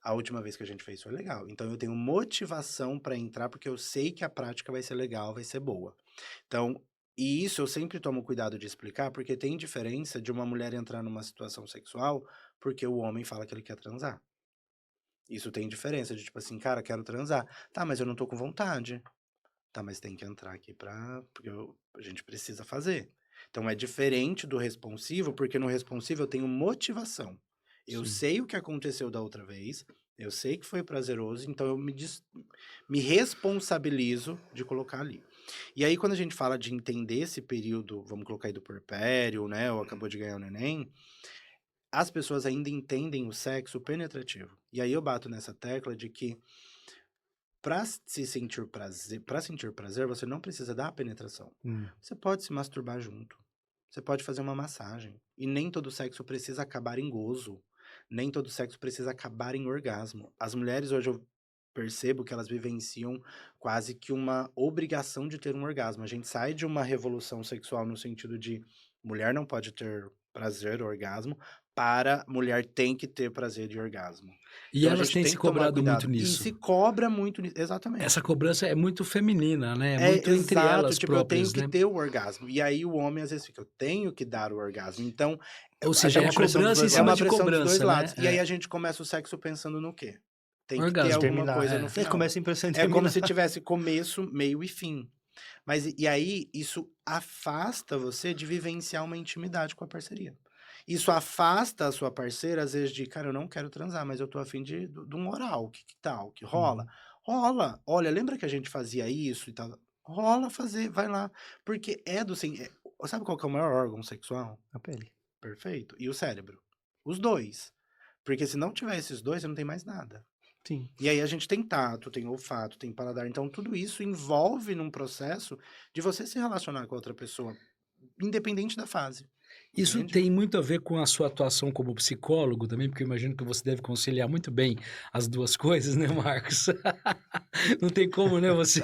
A última vez que a gente fez foi legal. Então eu tenho motivação para entrar, porque eu sei que a prática vai ser legal, vai ser boa. Então, e isso eu sempre tomo cuidado de explicar, porque tem diferença de uma mulher entrar numa situação sexual porque o homem fala que ele quer transar. Isso tem diferença de tipo assim, cara, quero transar. Tá, mas eu não tô com vontade. Tá, mas tem que entrar aqui porque a gente precisa fazer. Então é diferente do responsivo, porque no responsivo eu tenho motivação. Eu sei o que aconteceu da outra vez, eu sei que foi prazeroso, então eu me responsabilizo de colocar ali. E aí, quando a gente fala de entender esse período, vamos colocar aí do puerpério, né, ou acabou de ganhar o neném, as pessoas ainda entendem o sexo penetrativo. E aí eu bato nessa tecla de que para sentir prazer, você não precisa da penetração. Você pode se masturbar junto. Você pode fazer uma massagem. E nem todo sexo precisa acabar em gozo. Nem todo sexo precisa acabar em orgasmo. As mulheres hoje eu percebo que elas vivenciam quase que uma obrigação de ter um orgasmo. A gente sai de uma revolução sexual no sentido de mulher não pode ter prazer, orgasmo, para mulher tem que ter prazer e orgasmo. E então, elas têm se cobrado muito nisso. E se cobra muito nisso, exatamente. Essa cobrança é muito feminina, né? É muito entre elas tipo, próprias, eu tenho que ter o orgasmo. E aí o homem às vezes fica, eu tenho que dar o orgasmo. Então, ou seja, é uma cobrança em cima de cobrança, dos dois lados. né? E aí a gente começa o sexo pensando no quê? Tem que orgasmo, ter alguma coisa no final. Começa é como se tivesse começo, meio e fim. Mas e aí isso afasta você de vivenciar uma intimidade com a parceria. Isso afasta a sua parceira, às vezes, de, cara, eu não quero transar, mas eu tô afim de um oral, que tal? Que rola? Rola. Olha, lembra que a gente fazia isso e tal? Rola fazer, vai lá. Porque sabe qual que é o maior órgão sexual? A pele. Perfeito. E o cérebro. Os dois. Porque se não tiver esses dois, você não tem mais nada. Sim. E aí a gente tem tato, tem olfato, tem paladar. Então tudo isso envolve num processo de você se relacionar com a outra pessoa, independente da fase. Isso Entende? tem muito a ver com a sua atuação como psicólogo também, porque eu imagino que você deve conciliar muito bem as duas coisas, né, Marcos? Não tem como, né, você...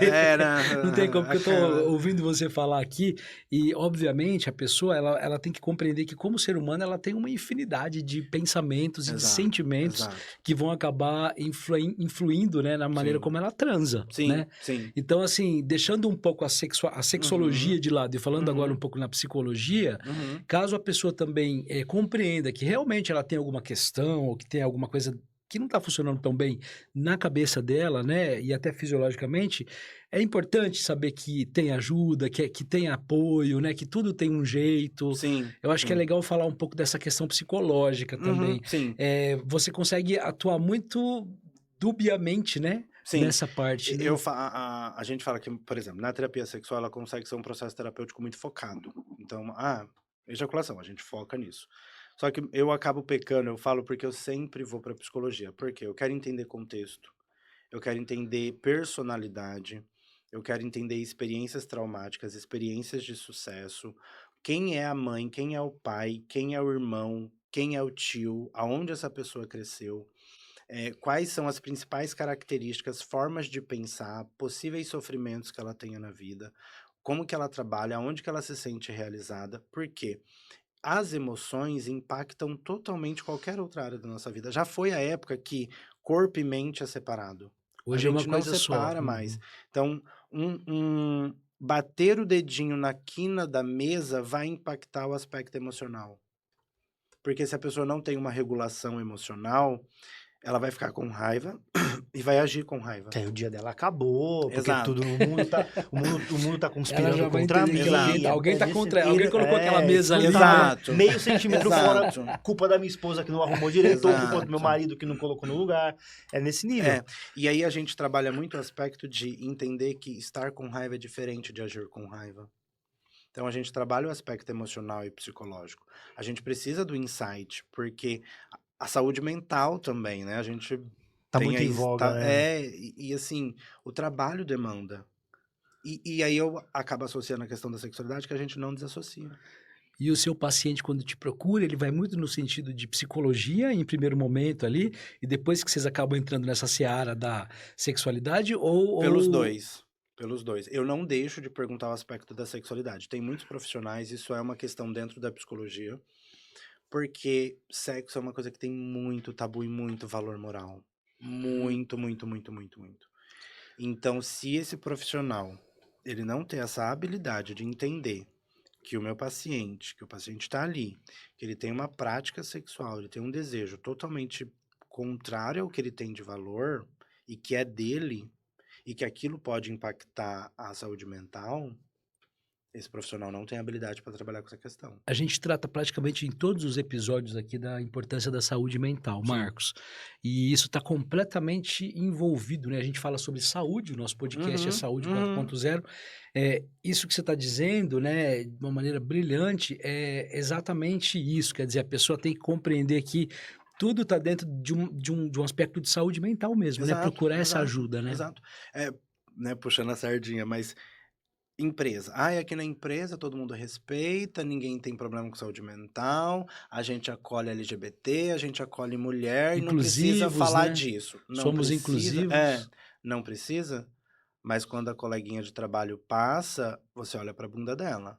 Não tem como, porque eu tô ouvindo você falar aqui e, obviamente, a pessoa, ela tem que compreender que, como ser humano, ela tem uma infinidade de pensamentos e de Exato, sentimentos exato. que vão acabar influindo, né, na maneira Sim. como ela transa, Sim, né? sim. Então, assim, deixando um pouco a sexologia Uhum, de lado e falando agora uhum, um pouco na psicologia, uhum. caso a pessoa também compreenda que realmente ela tem alguma questão ou que tem alguma coisa que não está funcionando tão bem na cabeça dela, né, e até fisiologicamente, é importante saber que tem ajuda, que tem apoio, né, que tudo tem um jeito. Sim, Eu acho que é sim. legal falar um pouco dessa questão psicológica também. Sim, Você consegue atuar muito dubiamente, né, sim. nessa parte, né? A gente fala que, por exemplo, na terapia sexual ela consegue ser um processo terapêutico muito focado. Então, ejaculação, a gente foca nisso. Só que eu acabo pecando, eu falo porque eu sempre vou para psicologia. Porque eu quero entender contexto, eu quero entender personalidade, eu quero entender experiências traumáticas, experiências de sucesso, quem é a mãe, quem é o pai, quem é o irmão, quem é o tio, aonde essa pessoa cresceu. Quais são as principais características, formas de pensar, possíveis sofrimentos que ela tenha na vida, como que ela trabalha, onde que ela se sente realizada, porque as emoções impactam totalmente qualquer outra área da nossa vida. Já foi a época que corpo e mente é separado. A Hoje é uma gente não coisa só. separa mais. Uhum. Então, bater o dedinho na quina da mesa vai impactar o aspecto emocional. Porque se a pessoa não tem uma regulação emocional, ela vai ficar com raiva e vai agir com raiva. Que aí o dia dela acabou, porque Exato. tudo no mundo tá. O mundo tá Ela conspirando já vai contra entender mim. que alguém tá contra, alguém colocou aquela mesa Isso ali, tá Exato. meio centímetro fora, Exato. culpa da minha esposa que não arrumou direito, ou culpa do meu Exato. marido que não colocou no lugar. É nesse nível. E aí a gente trabalha muito o aspecto de entender que estar com raiva é diferente de agir com raiva. Então a gente trabalha o aspecto emocional e psicológico. A gente precisa do insight, porque a saúde mental também, né? A gente Tá tem muito em aí, voga, né? assim, o trabalho demanda. E aí eu acabo associando a questão da sexualidade que a gente não desassocia. E o seu paciente, quando te procura, ele vai muito no sentido de psicologia, em primeiro momento ali, e depois que vocês acabam entrando nessa seara da sexualidade, Pelos ou... dois. Pelos dois. Eu não deixo de perguntar o aspecto da sexualidade. Tem muitos profissionais, isso é uma questão dentro da psicologia, porque sexo é uma coisa que tem muito tabu e muito valor moral. Muito, muito, muito, muito, muito. Então, se esse profissional, ele não tem essa habilidade de entender que o que o paciente está ali, que ele tem uma prática sexual, ele tem um desejo totalmente contrário ao que ele tem de valor e que é dele, e que aquilo pode impactar a saúde mental, esse profissional não tem habilidade para trabalhar com essa questão. A gente trata praticamente em todos os episódios aqui da importância da saúde mental, Sim. Marcos. E isso está completamente envolvido, né? A gente fala sobre saúde, o nosso podcast é Saúde 4.0. Isso que você está dizendo, né, de uma maneira brilhante, é exatamente isso. Quer dizer, a pessoa tem que compreender que tudo está dentro de um aspecto de saúde mental mesmo, né? Exato, Procurar essa exato, ajuda, né? exato. Né, puxando a sardinha, mas empresa. Aqui na empresa todo mundo respeita, ninguém tem problema com saúde mental, a gente acolhe LGBT, a gente acolhe mulher e não precisa Inclusivos, falar né? disso. Não Somos precisa, inclusivos. não precisa, mas quando a coleguinha de trabalho passa, você olha pra bunda dela.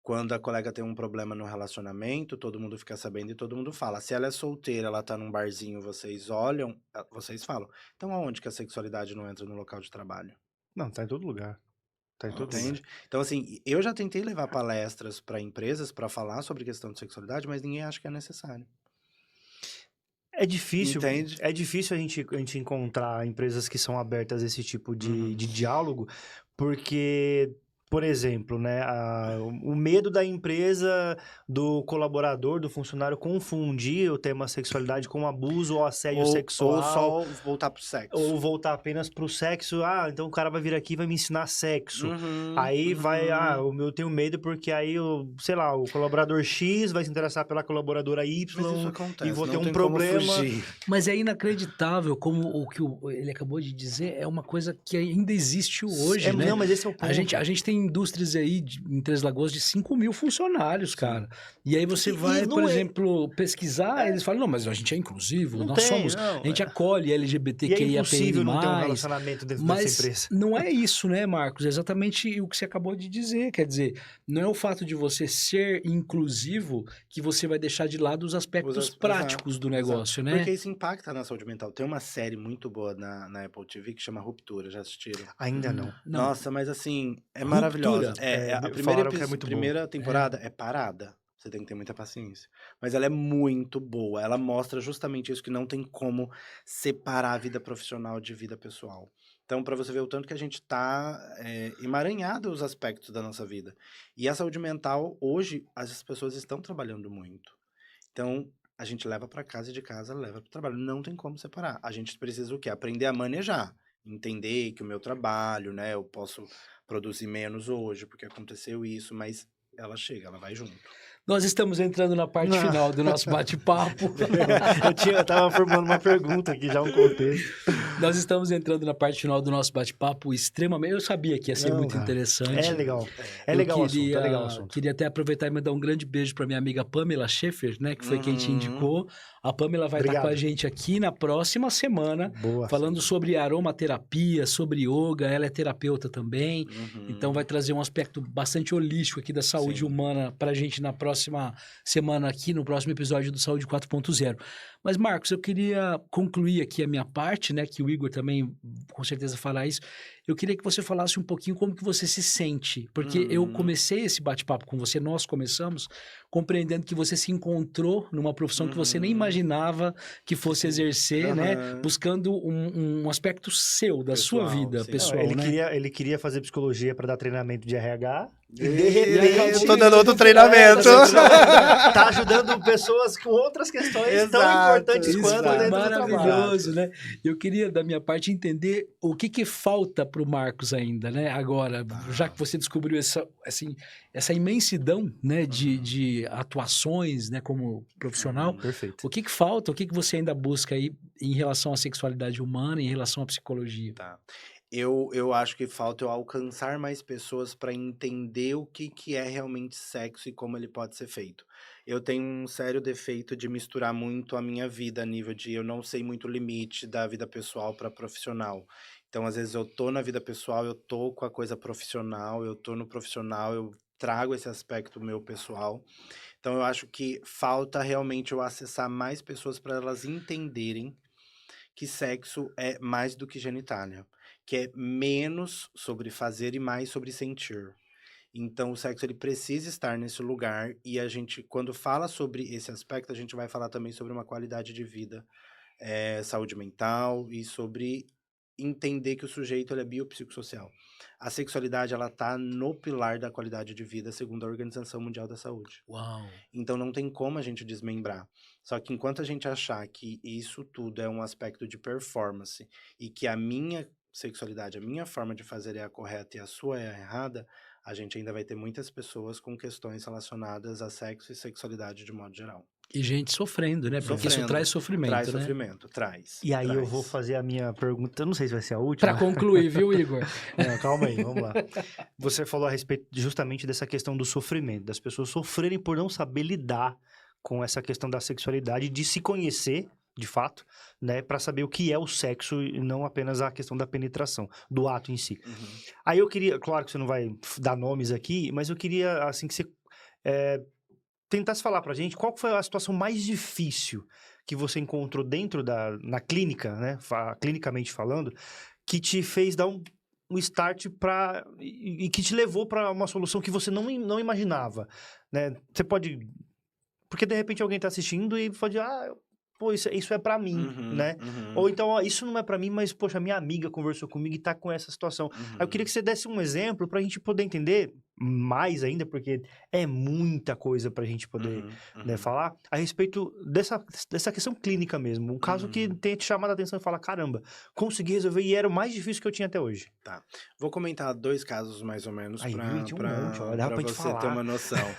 Quando a colega tem um problema no relacionamento, todo mundo fica sabendo e todo mundo fala. Se ela é solteira, ela tá num barzinho, vocês olham, vocês falam. Então aonde que a sexualidade não entra no local de trabalho? Não, tá em todo lugar. Tá em todo lugar. Entende? Então, assim, eu já tentei levar palestras para empresas para falar sobre questão de sexualidade, mas ninguém acha que é necessário. Entende? É difícil a gente encontrar empresas que são abertas a esse tipo Uhum. de diálogo, porque por exemplo, né, o medo da empresa, do colaborador, do funcionário confundir o tema sexualidade com abuso ou assédio sexual. Ou só voltar pro sexo. Ou voltar apenas pro sexo. Então o cara vai vir aqui e vai me ensinar sexo. Uhum, Aí vai, uhum. eu tenho medo porque aí, sei lá, o colaborador X vai se interessar pela colaboradora Y Mas isso acontece, e vou ter não um tem como problema. fugir. Mas é inacreditável como o que ele acabou de dizer é uma coisa que ainda existe hoje, né? Não, mas esse é o ponto. A gente tem indústrias aí em Três Lagoas de 5 mil funcionários, cara. E aí você vai, por exemplo, pesquisar, eles falam, não, mas a gente é inclusivo, a gente acolhe LGBTQIAPN+. E é impossível não ter um relacionamento dentro dessa empresa. Não é isso, né, Marcos? É exatamente o que você acabou de dizer. Quer dizer, não é o fato de você ser inclusivo que você vai deixar de lado os aspectos práticos do negócio, né? Porque isso impacta na saúde mental. Tem uma série muito boa na Apple TV que chama Ruptura, já assistiram? Ainda não. Nossa, mas assim, é maravilhosa. A primeira temporada é parada. Você tem que ter muita paciência. Mas ela é muito boa. Ela mostra justamente isso, que não tem como separar a vida profissional de vida pessoal. Então, para você ver o tanto que a gente está emaranhado os aspectos da nossa vida. E a saúde mental, hoje, as pessoas estão trabalhando muito. Então, a gente leva para casa e de casa leva para o trabalho. Não tem como separar. A gente precisa o quê? Aprender a manejar. Entender que o meu trabalho, né? Eu posso produzir menos hoje porque aconteceu isso, mas ela chega, ela vai junto. Nós estamos entrando na parte final do nosso bate-papo. Eu tava formando uma pergunta aqui, já um contexto. Nós estamos entrando na parte final do nosso bate-papo extremamente... Eu sabia que ia ser muito interessante. É legal. É legal o assunto. Queria até aproveitar e mandar um grande beijo para minha amiga Pamela Schaeffer, né? Que foi quem te indicou. A Pamela vai estar com a gente aqui na próxima semana, falando sobre aromaterapia, sobre yoga. Ela é terapeuta também. Então vai trazer um aspecto bastante holístico aqui da saúde humana para a gente na próxima semana aqui, no próximo episódio do Saúde 4.0. Mas, Marcos, eu queria concluir aqui a minha parte, né? Que o Igor também, com certeza, fará isso. Eu queria que você falasse um pouquinho como que você se sente. Porque eu comecei esse bate-papo com você, nós começamos compreendendo que você se encontrou numa profissão que você nem imaginava que fosse exercer, né? Buscando um aspecto seu, da sua vida pessoal, ele queria fazer psicologia para dar treinamento de RH. E de repente, tô dando outro treinamento. Tá ajudando pessoas com outras questões tão importantes quanto dentro do trabalho. Maravilhoso, né? Eu queria, da minha parte, entender o que falta para o Marcos ainda, né? Agora, já que você descobriu essa imensidão, né, de atuações, né, como profissional, perfeito. O que falta, o que você ainda busca aí em relação à sexualidade humana, em relação à psicologia? Tá. Eu acho que falta eu alcançar mais pessoas para entender o que é realmente sexo e como ele pode ser feito. Eu tenho um sério defeito de misturar muito a minha vida a nível de eu não sei muito o limite da vida pessoal para profissional. Então, às vezes, eu tô na vida pessoal, eu tô com a coisa profissional, eu tô no profissional, eu trago esse aspecto meu pessoal. Então, eu acho que falta realmente eu acessar mais pessoas para elas entenderem que sexo é mais do que genitália, que é menos sobre fazer e mais sobre sentir. Então, o sexo ele precisa estar nesse lugar e a gente, quando fala sobre esse aspecto, a gente vai falar também sobre uma qualidade de vida, saúde mental e sobre entender que o sujeito ele é biopsicossocial. A sexualidade ela tá no pilar da qualidade de vida, segundo a Organização Mundial da Saúde. Uau! Então não tem como a gente desmembrar. Só que enquanto a gente achar que isso tudo é um aspecto de performance e que a minha sexualidade, a minha forma de fazer é a correta e a sua é a errada, a gente ainda vai ter muitas pessoas com questões relacionadas a sexo e sexualidade de modo geral. E gente sofrendo, né? Porque isso traz sofrimento, traz né? Sofrimento, traz. E aí eu vou fazer a minha pergunta, eu não sei se vai ser a última. Para concluir, viu, Igor? Calma aí, vamos lá. Você falou a respeito justamente dessa questão do sofrimento, das pessoas sofrerem por não saber lidar com essa questão da sexualidade, de se conhecer, de fato, né, para saber o que é o sexo e não apenas a questão da penetração, do ato em si. Aí eu queria, claro que você não vai dar nomes aqui, mas eu queria, assim, que você tentasse falar pra gente qual foi a situação mais difícil que você encontrou dentro na clínica, né, clinicamente falando, que te fez dar um start e que te levou para uma solução que você não imaginava, né? Você pode... Porque de repente alguém tá assistindo e pode pô, isso é pra mim, né? Ou então, ó, isso não é pra mim, mas, poxa, minha amiga conversou comigo e tá com essa situação. Aí eu queria que você desse um exemplo pra gente poder entender mais ainda, porque é muita coisa pra gente poder né, falar a respeito dessa questão clínica mesmo. Um caso que tenha te chamado a atenção e fala, caramba, consegui resolver e era o mais difícil que eu tinha até hoje. Tá. Vou comentar 2 casos mais ou menos Aí, pra tinha um monte, ó, dá pra gente você falar. ter uma noção.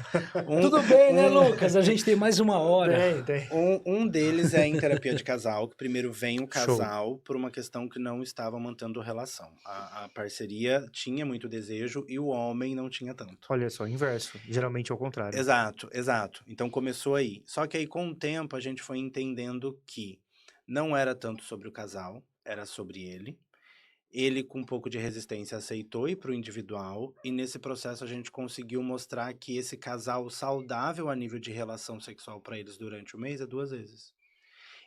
Tudo bem, né, Lucas? A gente tem mais uma hora. Tem. Um deles é em terapia de casal, que primeiro vem o casal por uma questão que não estava mantendo relação. A parceria tinha muito desejo e o homem não tinha tanto. Olha só, inverso. Geralmente é o contrário. Exato. Então começou aí. Só que aí com o tempo a gente foi entendendo que não era tanto sobre o casal, era sobre ele. Ele, com um pouco de resistência, aceitou ir para o individual, e nesse processo a gente conseguiu mostrar que esse casal saudável a nível de relação sexual para eles durante o mês é 2 vezes.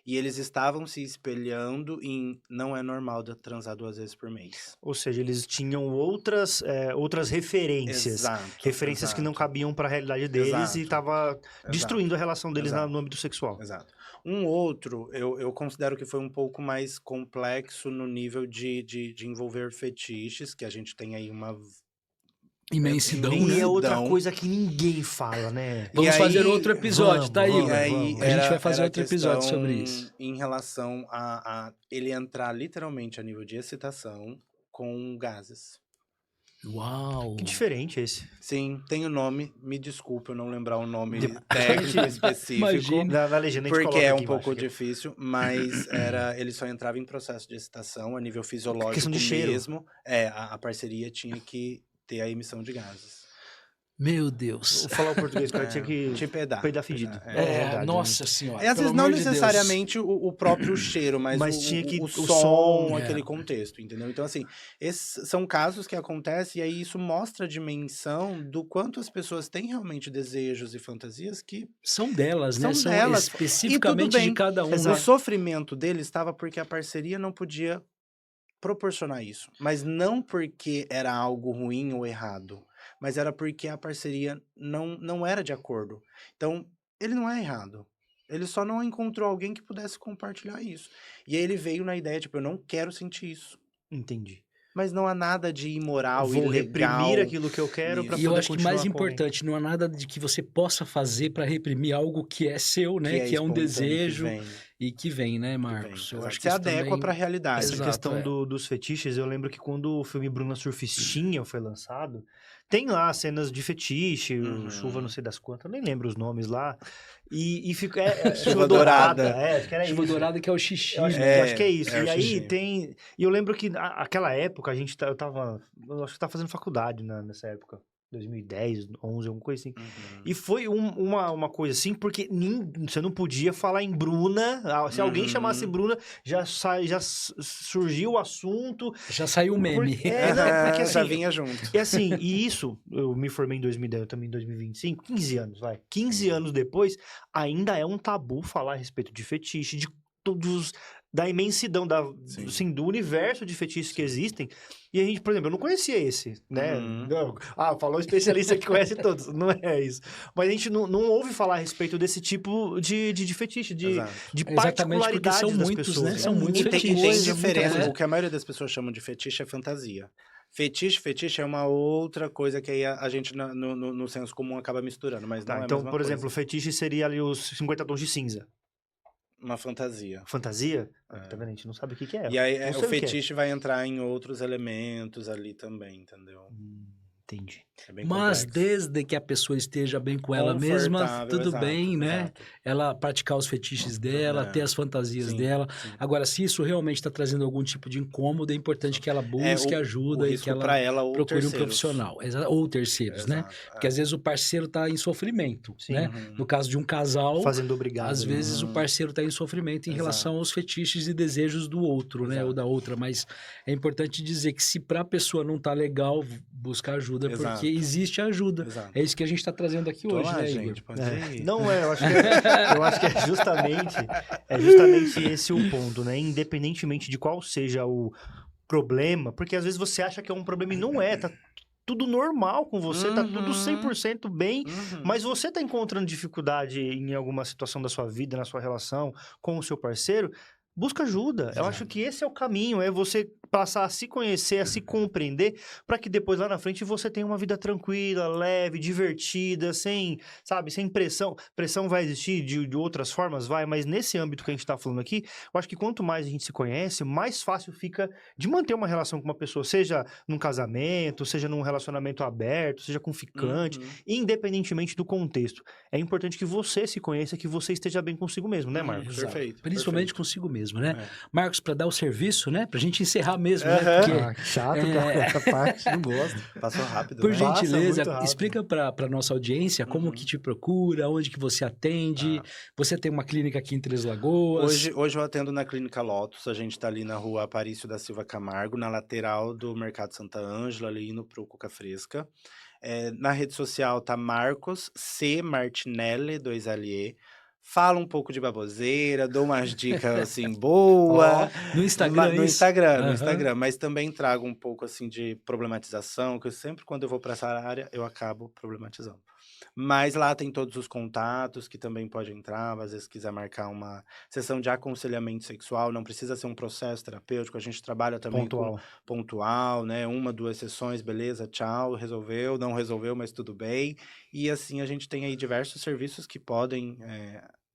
E eles estavam se espelhando em não é normal transar 2 vezes por mês. Ou seja, eles tinham outras referências. Referências que não cabiam para a realidade deles e estava destruindo a relação deles no âmbito sexual. Exato. Um outro, eu considero que foi um pouco mais complexo no nível de envolver fetiches, que a gente tem aí uma... Imensidão, E né? é outra coisa que ninguém fala, né? Vamos fazer outro episódio, tá aí. Vamos. A gente vai fazer outro episódio sobre isso. Em relação a ele entrar literalmente a nível de excitação com gases. Uau! Que diferente esse. Sim, tem o nome, me desculpa eu não lembrar o nome técnico específico. Imagina. Na legenda a gente Porque é coloca um aqui pouco embaixo. difícil, mas ele só entrava em processo de excitação a nível fisiológico Questão de cheiro. mesmo. A parceria tinha que ter a emissão de gases. Meu Deus. Vou falar o português, que eu tinha que Te pedar. peidar fedido. É, nossa senhora. Às vezes pelo não amor de Deus. necessariamente o próprio cheiro, mas tinha que o o som, som, aquele contexto, entendeu? Então, assim, esses são casos que acontecem e aí isso mostra a dimensão do quanto as pessoas têm realmente desejos e fantasias que... São delas, né? São delas. Especificamente E tudo bem. de cada um. O sofrimento dele estava porque a parceria não podia proporcionar isso. Mas não porque era algo ruim ou errado, mas era porque a parceria não era de acordo. Então, ele não é errado. Ele só não encontrou alguém que pudesse compartilhar isso. E aí ele veio na ideia, tipo, eu não quero sentir isso. Entendi. Mas não há nada de imoral, Vou ilegal. reprimir aquilo que eu quero para E poder eu acho que mais continuar com alguém. importante, não há nada de que você possa fazer para reprimir algo que é seu, né? Que é um espontâneo, desejo que vem, e que vem, né, que Marcos? vem. Eu acho que Se isso adequa também... para a realidade. Essa Exato, questão dos fetiches, eu lembro que quando o filme Bruna Surfistinha foi lançado, tem lá cenas de fetiche, chuva não sei das quantas, eu nem lembro os nomes lá, e fica... Chuva dourada. Acho que era Chuva isso. dourada que é o xixi. Eu acho, né? acho que é isso. é o E aí xixi. tem... E eu lembro que aquela época, eu acho que eu tava fazendo faculdade nessa época. 2010, 11, alguma coisa assim. E foi uma coisa assim, porque você não podia falar em Bruna. Se alguém chamasse Bruna, já surgiu o assunto. Já saiu o meme. Porque Já assim, vinha junto. e assim, e isso, eu me formei em 2010, eu também em 2025, 15 anos, vai. 15 anos depois, ainda é um tabu falar a respeito de fetiche, de todos... da imensidão, assim, do universo de fetiches que existem. E a gente, por exemplo, eu não conhecia esse, né? Não, falou um especialista que conhece todos. Não é isso. Mas a gente não ouve falar a respeito desse tipo de fetiche, de particularidades são das muitos, pessoas. né? São muitos E tem fetiches. diferença. muita O que a maioria das pessoas chamam de fetiche é fantasia. Fetiche é uma outra coisa que aí a gente no senso comum acaba misturando, mas não é a Então, mesma por coisa. exemplo, fetiche seria ali os 50 tons de cinza. Uma fantasia. Fantasia? Tá vendo? A gente não sabe o que é. E aí Não sei o o que é. fetiche vai entrar em outros elementos ali também, entendeu? Entendi. É bem Mas complexo. desde que a pessoa esteja bem com ela mesma, Confortável, tudo exato, bem, né? exato. Ela praticar os fetiches dela, ter as fantasias sim, dela. sim. Agora, se isso realmente está trazendo algum tipo de incômodo, é importante que ela busque ajuda o e risco que ela pra ela ou procure um terceiros. profissional. Ou terceiros, né? Exato, Porque às vezes o parceiro está em sofrimento, Sim. né? No caso de um casal, Fazendo obrigado. às né? vezes o parceiro está em sofrimento em Exato. relação aos fetiches e desejos do outro, né? Exato. Ou da outra. Mas é importante dizer que se para a pessoa não tá legal, buscar ajuda, Exato. porque existe ajuda. Exato. É isso que a gente está trazendo aqui hoje, lá, né, gente, Igor? pode ir. Não eu acho que é justamente esse o ponto, né? Independentemente de qual seja o problema, porque às vezes você acha que é um problema e não é, tá tudo normal com você, tá tudo Uhum. 100% bem, Uhum. mas você tá encontrando dificuldade em alguma situação da sua vida, na sua relação com o seu parceiro, busca ajuda. Eu acho que esse é o caminho, é você passar a se conhecer, a se compreender, para que depois lá na frente você tenha uma vida tranquila, leve, divertida, sem, sabe, sem pressão. Pressão vai existir de outras formas, vai, mas nesse âmbito que a gente tá falando aqui, eu acho que quanto mais a gente se conhece, mais fácil fica de manter uma relação com uma pessoa, seja num casamento, seja num relacionamento aberto, seja com ficante, Uhum. independentemente do contexto. É importante que você se conheça, que você esteja bem consigo mesmo, né, Marcos? Exato. Perfeito, Principalmente perfeito. consigo mesmo, né? É. Marcos, para dar o serviço, né? Pra gente encerrar mesmo, né? Aham. Porque, Que chato, cara, essa parte, não gosto. Passou rápido, por né? Passa gentileza, muito rápido. explica para nossa audiência como Uhum. que te procura, onde que você atende. Tá. Você tem uma clínica aqui em Três Lagoas. Hoje eu atendo na Clínica Lotus, a gente tá ali na rua Aparício da Silva Camargo, na lateral do Mercado Santa Ângela, ali indo pro Cuca Fresca. Na rede social tá Marcos C. Martinelli, 2LE. Fala um pouco de baboseira, dou umas dicas assim boa. No Instagram, No isso? Instagram, no Aham. Instagram, mas também trago um pouco assim de problematização, que eu sempre quando eu vou para essa área, eu acabo problematizando. Mas lá tem todos os contatos que também pode entrar, às vezes quiser marcar uma sessão de aconselhamento sexual, não precisa ser um processo terapêutico, a gente trabalha também Pontual. com pontual, né? 1, 2 sessões, beleza, tchau, resolveu, não resolveu, mas tudo bem. E assim a gente tem aí diversos serviços que podem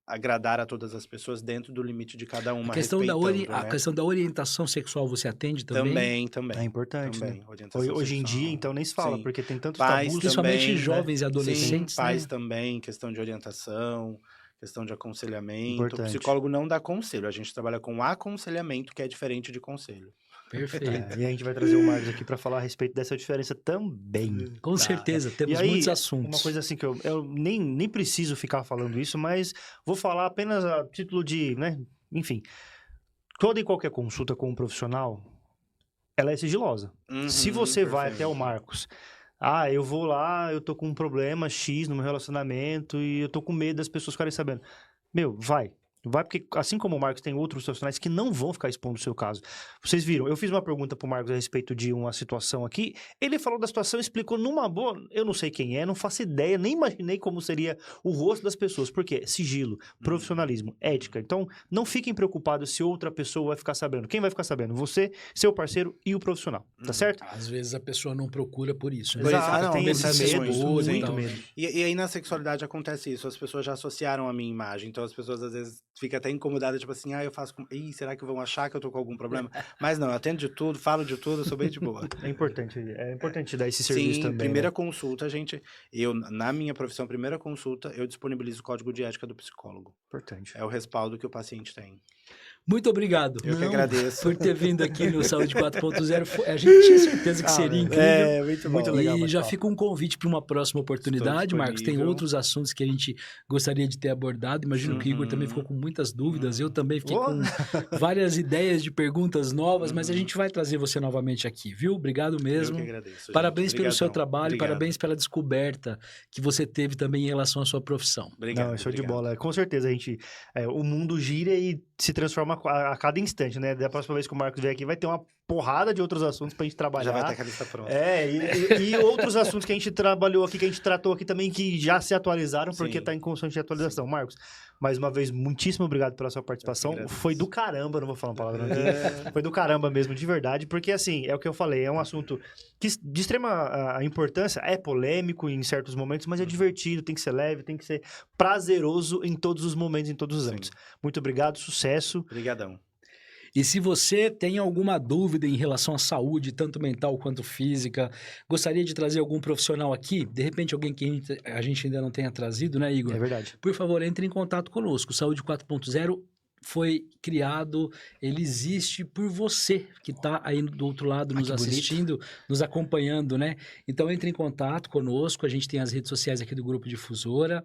agradar a todas as pessoas dentro do limite de cada uma, A questão, respeitando, a né? questão da orientação sexual você atende também? Também. É importante, Também, né? orientação Hoje em dia, sexual. então, nem se fala, Sim. porque tem tantos Pais tabus. Principalmente também, né? jovens e Sim, adolescentes, pais né? também, questão de orientação, questão de aconselhamento. O Importante. psicólogo não dá conselho, a gente trabalha com aconselhamento, que é diferente de conselho. Perfeito. E a gente vai trazer o Marcos aqui para falar a respeito dessa diferença também. Com Tá. certeza, E temos aí, muitos assuntos. uma coisa assim que eu nem preciso ficar falando isso, mas vou falar apenas a título de, né? Enfim, toda e qualquer consulta com um profissional, ela é sigilosa. Se você vai até o perfeito. Marcos, eu vou lá, eu tô com um problema X no meu relacionamento e eu tô com medo das pessoas ficarem sabendo. Meu, vai. Vai, porque assim como o Marcos, tem outros profissionais que não vão ficar expondo o seu caso. Vocês viram, eu fiz uma pergunta pro Marcos a respeito de uma situação aqui, ele falou da situação, explicou numa boa, eu não sei quem é, não faço ideia, nem imaginei como seria o rosto das pessoas, porque sigilo, profissionalismo, ética. Então, não fiquem preocupados se outra pessoa vai ficar sabendo. Quem vai ficar sabendo? Você, seu parceiro e o profissional, tá certo? Às vezes a pessoa não procura por isso. Por isso, Exato, tem esse acontece medo, muito, muito sim. medo. E aí na sexualidade acontece isso, as pessoas já associaram a minha imagem, então as pessoas às vezes ficam até incomodadas, tipo assim, eu faço com... Ih, será que vão achar que eu tô com algum problema? Mas não, eu atendo de tudo, falo de tudo, eu sou bem de boa. É importante dar esse serviço Sim, também. primeira né? consulta, na minha profissão, primeira consulta, eu disponibilizo o código de ética do psicólogo. Importante. É o respaldo que o paciente tem. Muito obrigado. Eu que agradeço. Por ter vindo aqui no Saúde 4.0. A gente tinha certeza que seria incrível. muito Muito legal, E já bate-papo. fica um convite para uma próxima oportunidade, Estou Marcos. Tem disponível. outros assuntos que a gente gostaria de ter abordado. Imagino que o Igor também ficou com muitas dúvidas. Eu também fiquei com várias ideias de perguntas novas, mas a gente vai trazer você novamente aqui, viu? Obrigado Eu mesmo. que agradeço. Parabéns gente. pelo seu Obrigadão. trabalho, Obrigado. parabéns pela descoberta que você teve também em relação à sua profissão. Obrigado. Não, é show de obrigado. bola. Com certeza, o mundo gira e se transforma a cada instante, né? Da próxima vez que o Marcos vier aqui, vai ter uma porrada de outros assuntos pra gente trabalhar. Já vai estar com a lista pronta. E outros assuntos que a gente trabalhou aqui, que a gente tratou aqui também, que já se atualizaram, porque Sim. tá em constante atualização. Marcos, mais uma vez, muitíssimo obrigado pela sua participação. agradeço. Foi do caramba, não vou falar uma palavra aqui. Foi do caramba mesmo, de verdade, porque assim, é o que eu falei, é um assunto que de extrema importância, é polêmico em certos momentos, mas é divertido, tem que ser leve, tem que ser prazeroso em todos os momentos, em todos os Sim. âmbitos. Muito obrigado, sucesso. Obrigadão. E se você tem alguma dúvida em relação à saúde, tanto mental quanto física, gostaria de trazer algum profissional aqui, de repente alguém que a gente ainda não tenha trazido, né, Igor? É verdade. Por favor, entre em contato conosco. Saúde 4.0 foi criado, ele existe por você que está aí do outro lado nos que bonito. assistindo, nos acompanhando, né? Então entre em contato conosco, a gente tem as redes sociais aqui do Grupo Difusora,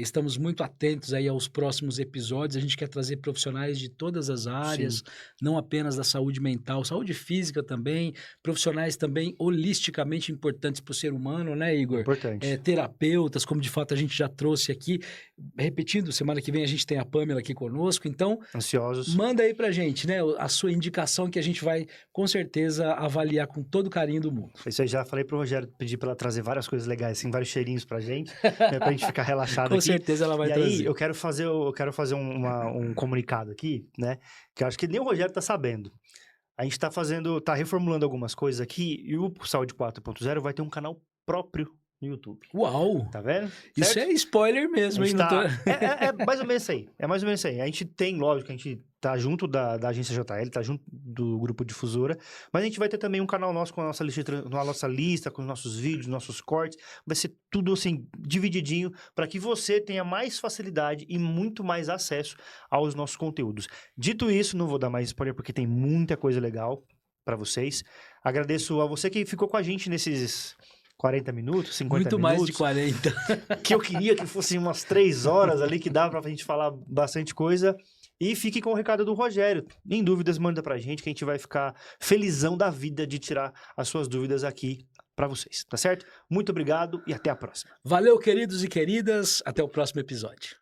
estamos muito atentos aí aos próximos episódios, a gente quer trazer profissionais de todas as áreas, não apenas da saúde mental, saúde física também, profissionais também holisticamente importantes para o ser humano, né, Igor? Importante. Terapeutas, como de fato a gente já trouxe aqui. Repetindo, semana que vem a gente tem a Pamela aqui conosco. fantástico. Então, Ansiosos. manda aí pra gente, né? A sua indicação que a gente vai, com certeza, avaliar com todo o carinho do mundo. Isso aí, já falei pro Rogério, pedi pra ela trazer várias coisas legais, assim, vários cheirinhos pra gente, né, pra gente ficar relaxado Com aqui. certeza ela vai E trazer. aí, eu quero fazer um comunicado aqui, né? Que eu acho que nem o Rogério tá sabendo. A gente tá reformulando algumas coisas aqui e o Saúde 4.0 vai ter um canal próprio no YouTube. Uau! Tá vendo? Isso Certo? é spoiler mesmo, A hein? gente Não tô... é mais ou menos isso aí. É mais ou menos isso aí. A gente tem, lógico, a gente tá junto da agência JL, tá junto do grupo Difusora, mas a gente vai ter também um canal nosso com a nossa lista, com os nossos vídeos, nossos cortes. Vai ser tudo assim, divididinho, para que você tenha mais facilidade e muito mais acesso aos nossos conteúdos. Dito isso, não vou dar mais spoiler porque tem muita coisa legal para vocês. Agradeço a você que ficou com a gente nesses 40 minutos, 50 Muito minutos. mais de 40. Que eu queria que fossem umas 3 horas ali, que dava pra gente falar bastante coisa. E fique com o recado do Rogério. Em dúvidas, manda pra gente, que a gente vai ficar felizão da vida de tirar as suas dúvidas aqui pra vocês, tá certo? Muito obrigado e até a próxima. Valeu, queridos e queridas. Até o próximo episódio.